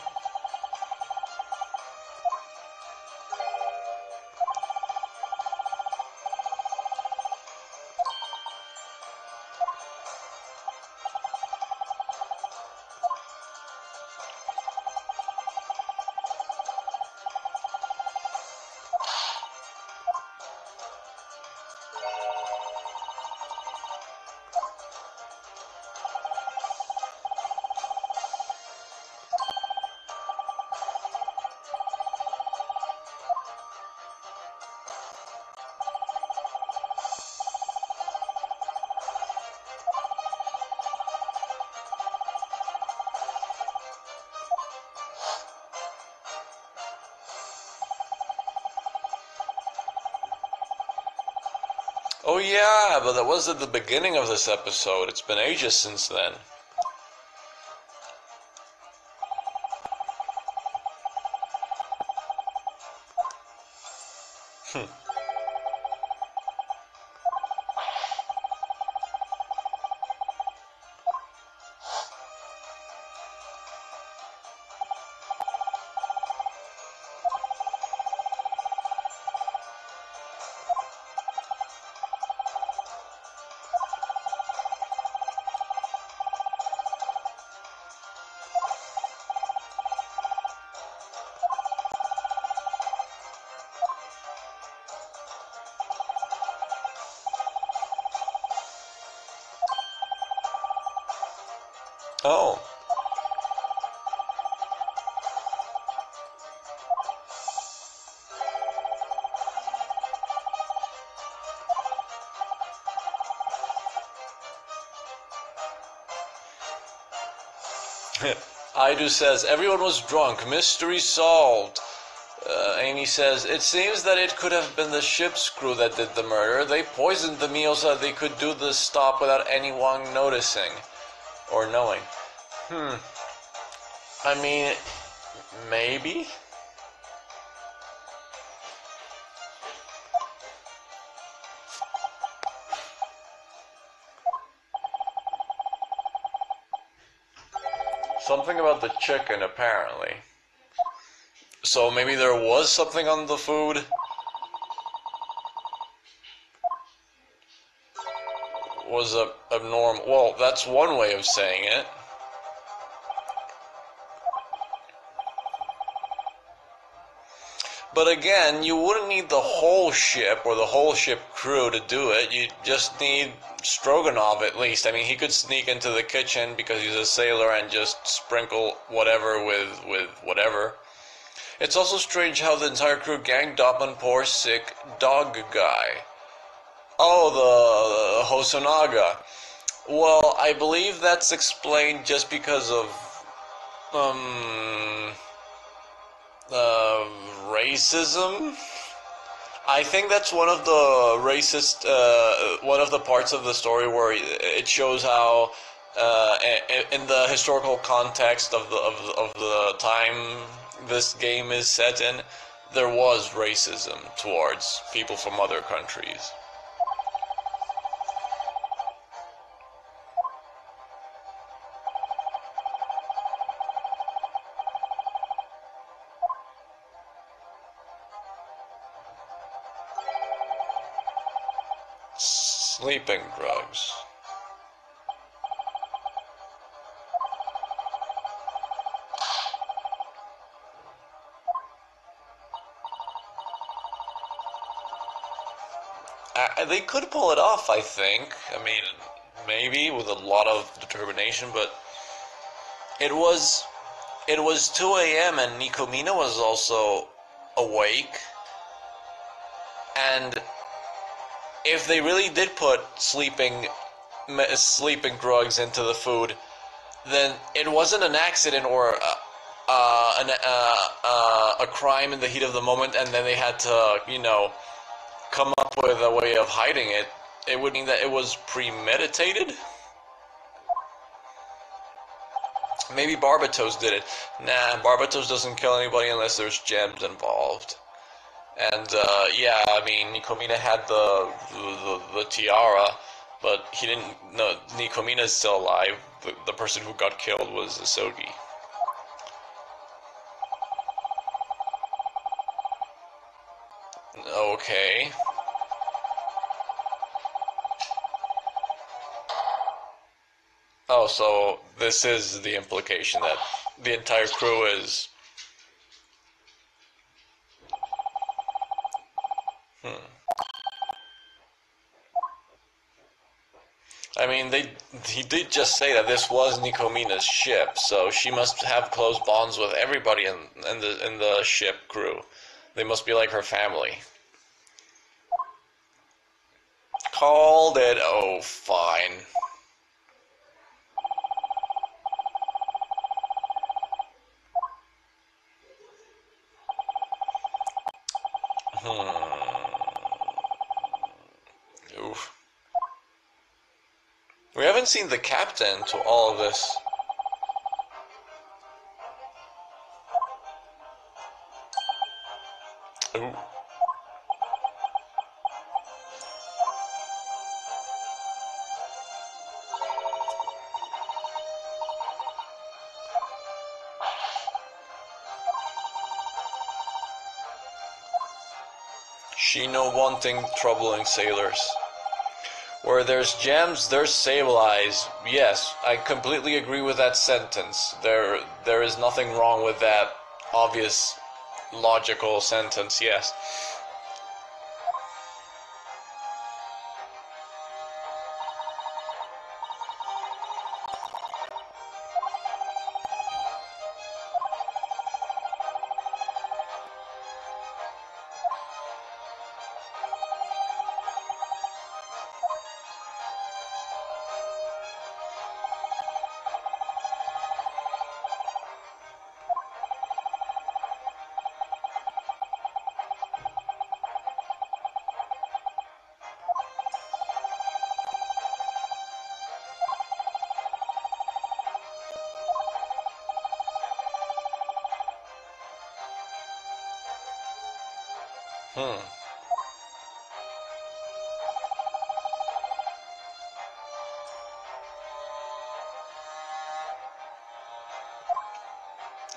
yeah, but that was at the beginning of this episode. It's been ages since then. Oh. Aidu says, everyone was drunk. Mystery solved. Amy says, it seems that it could have been the ship's crew that did the murder. They poisoned the meal so that they could do the stop without anyone noticing. Or knowing. I mean, maybe? Something about the chicken, apparently. So maybe there was something on the food? Was abnormal. Well, that's one way of saying it. But again, you wouldn't need the whole ship or the whole ship crew to do it. You just need Stroganoff at least. I mean, he could sneak into the kitchen because he's a sailor and just sprinkle whatever with whatever. It's also strange how the entire crew ganged up on poor sick dog guy. Oh, the Hosonaga. Well, I believe that's explained just because of racism. I think that's one of the racist, one of the parts of the story where it shows how, in the historical context of the time this game is set in, there was racism towards people from other countries. Sleeping drugs. They could pull it off, I think. I mean, maybe with a lot of determination, but it was 2 a.m. and Nikomina was also awake. And if they really did put sleeping drugs into the food, then it wasn't an accident or a crime in the heat of the moment, and then they had to, come up with a way of hiding it. It would mean that it was premeditated. Maybe Barbatos did it. Nah, Barbatos doesn't kill anybody unless there's gems involved. And yeah, I mean, Nikomina had the tiara, but he didn't. No, Nikomina's still alive. The person who got killed was Asogi. Okay. Oh, so this is the implication that the entire crew is. I mean, he did just say that this was Nikomina's ship, so she must have close bonds with everybody in the ship crew. They must be like her family. Called it. Oh, fine. Oof. We haven't seen the captain to all of this. Ooh. She no wanting troubling sailors. Where there's gems, there's sable eyes. Yes, I completely agree with that sentence. There is nothing wrong with that obvious, logical sentence, yes.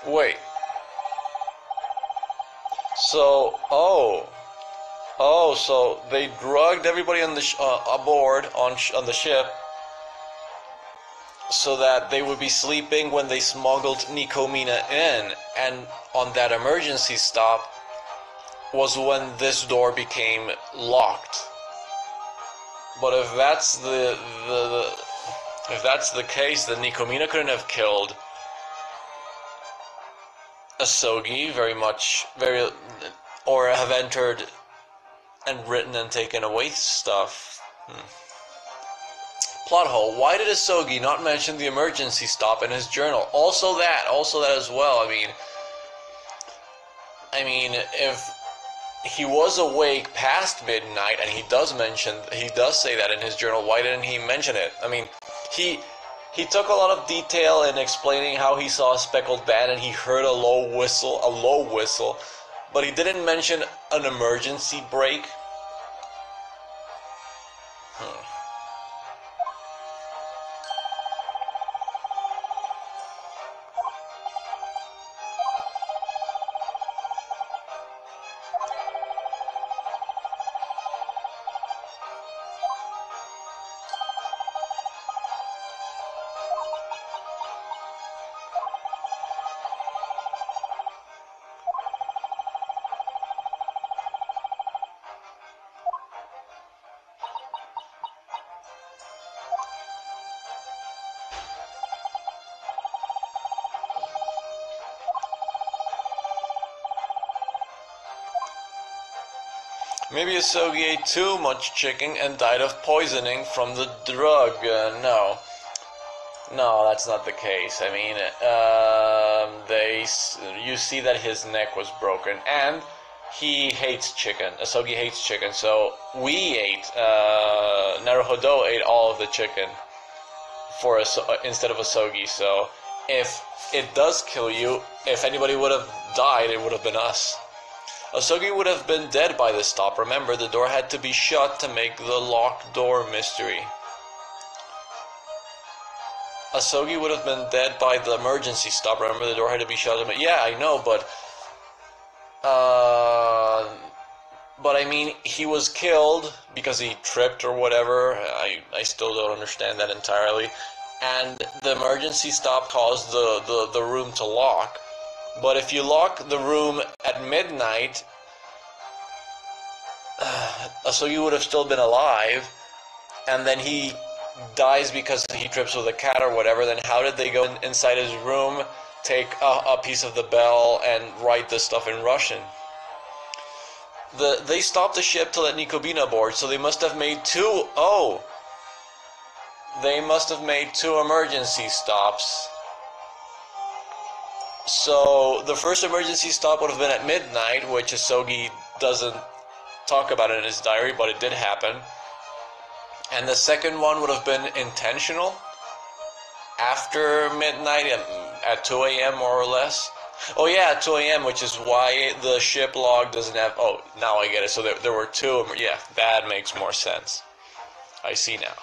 Wait. So, so they drugged everybody on the aboard on the ship, so that they would be sleeping when they smuggled Nikomina in, and on that emergency stop was when this door became locked. But if that's the case, then Nikomina couldn't have killed Asogi or have entered and written and taken away stuff. Plot hole. Why did Asogi not mention the emergency stop in his journal? Also that as well. I mean, if he was awake past midnight and he does say that in his journal, why didn't he mention it? I mean, he took a lot of detail in explaining how he saw a speckled bat and he heard a low whistle, but he didn't mention an emergency brake. Maybe Asogi ate too much chicken and died of poisoning from the drug. No, that's not the case. I mean, you see that his neck was broken, and he hates chicken. Asogi hates chicken, so Naruhodo ate all of the chicken instead of Asogi. So if it does kill you, if anybody would have died, it would have been us. Asogi would have been dead by this stop. Remember, the door had to be shut to make the locked door mystery. Asogi would have been dead by the emergency stop. Remember, the door had to be shut. Yeah, I know, but I mean, he was killed because he tripped or whatever. I still don't understand that entirely. And the emergency stop caused the room to lock. But if you lock the room at midnight, Asogi would have still been alive, and then he dies because he trips with a cat or whatever. Then how did they go inside his room, take a piece of the bell, and write this stuff in Russian? They stopped the ship to let Nikomina aboard, so they must have made two. Oh, they must have made two emergency stops. So the first emergency stop would have been at midnight, which Asogi doesn't talk about it in his diary, but it did happen. And the second one would have been intentional after midnight at 2 a.m. more or less. Oh yeah, at 2 a.m., which is why the ship log doesn't have... Oh, now I get it. So there were two. Yeah, that makes more sense. I see now.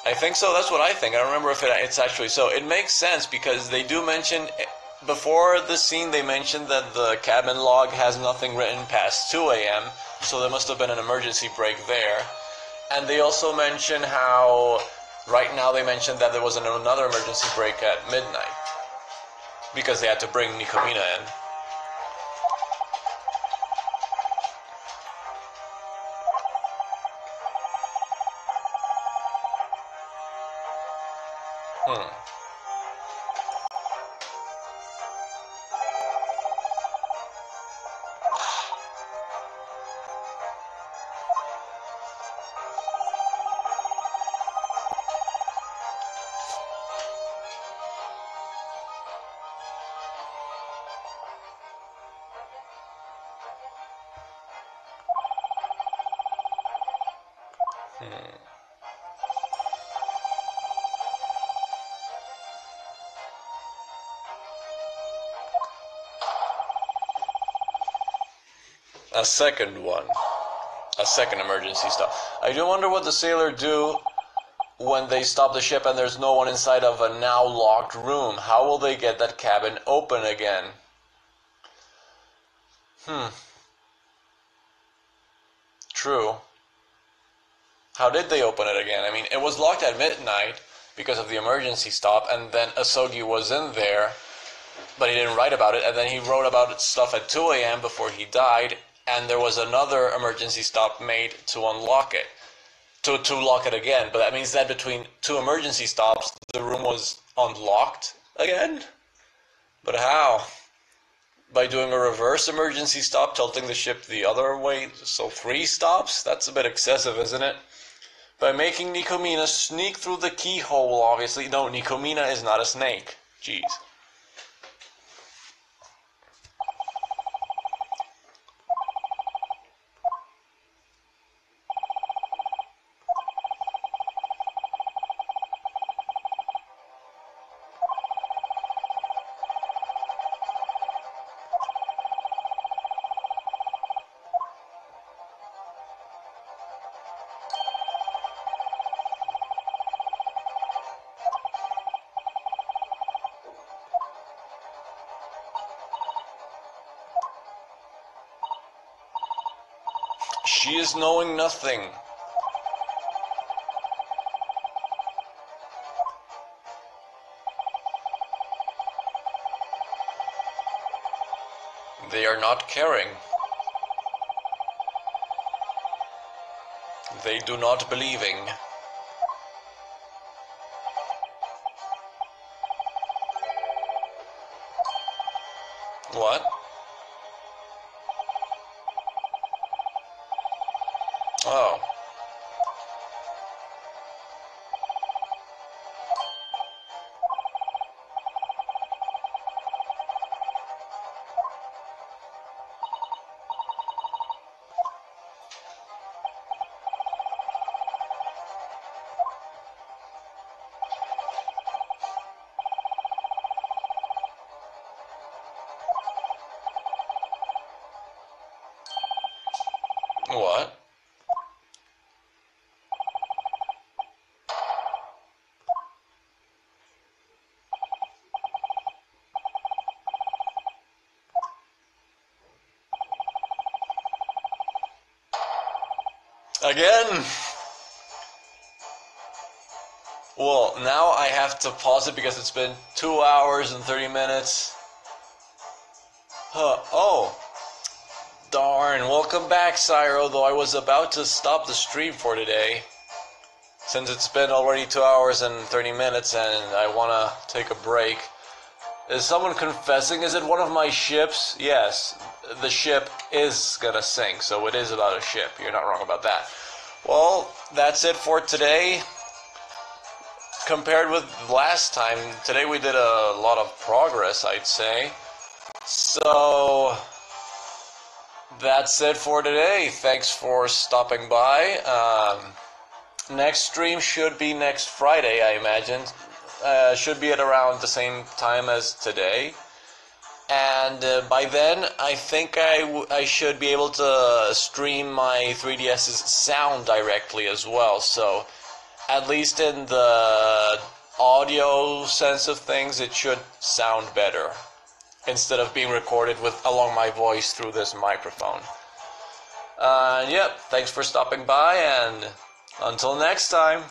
I think so. That's what I think. I don't remember if it's actually so. It makes sense because they do mention... Before the scene, they mentioned that the cabin log has nothing written past 2 a.m., so there must have been an emergency break there. And they also mention how... Right now they mentioned that there was another emergency break at midnight because they had to bring Nikomina in. A second one. A second emergency stop. I do wonder what the sailor do when they stop the ship and there's no one inside of a now locked room. How will they get that cabin open again? True. How did they open it again? I mean, it was locked at midnight because of the emergency stop, and then Asogi was in there, but he didn't write about it, and then he wrote about stuff at 2 a.m. before he died, and there was another emergency stop made to unlock it, to lock it again. But that means that between two emergency stops, the room was unlocked again? But how? By doing a reverse emergency stop, tilting the ship the other way, so 3 stops? That's a bit excessive, isn't it? By making Nikomina sneak through the keyhole, obviously. No, Nikomina is not a snake. Jeez. She is knowing nothing. They are not caring. They do not believing. What? Oh. What? Again? Well, now I have to pause it because it's been 2 hours and 30 minutes. Oh. Darn. Welcome back, Cyro, though I was about to stop the stream for today. Since it's been already 2 hours and 30 minutes and I want to take a break. Is someone confessing? Is it one of my ships? Yes, the ship is gonna sink, so it is about a ship. You're not wrong about that. Well, that's it for today. Compared with last time, today we did a lot of progress, I'd say. So, that's it for today. Thanks for stopping by. Next stream should be next Friday, I imagine. Should be at around the same time as today. And by then, I think I should be able to stream my 3DS's sound directly as well. So, at least in the audio sense of things, it should sound better, instead of being recorded along my voice through this microphone. Yep, thanks for stopping by, and until next time.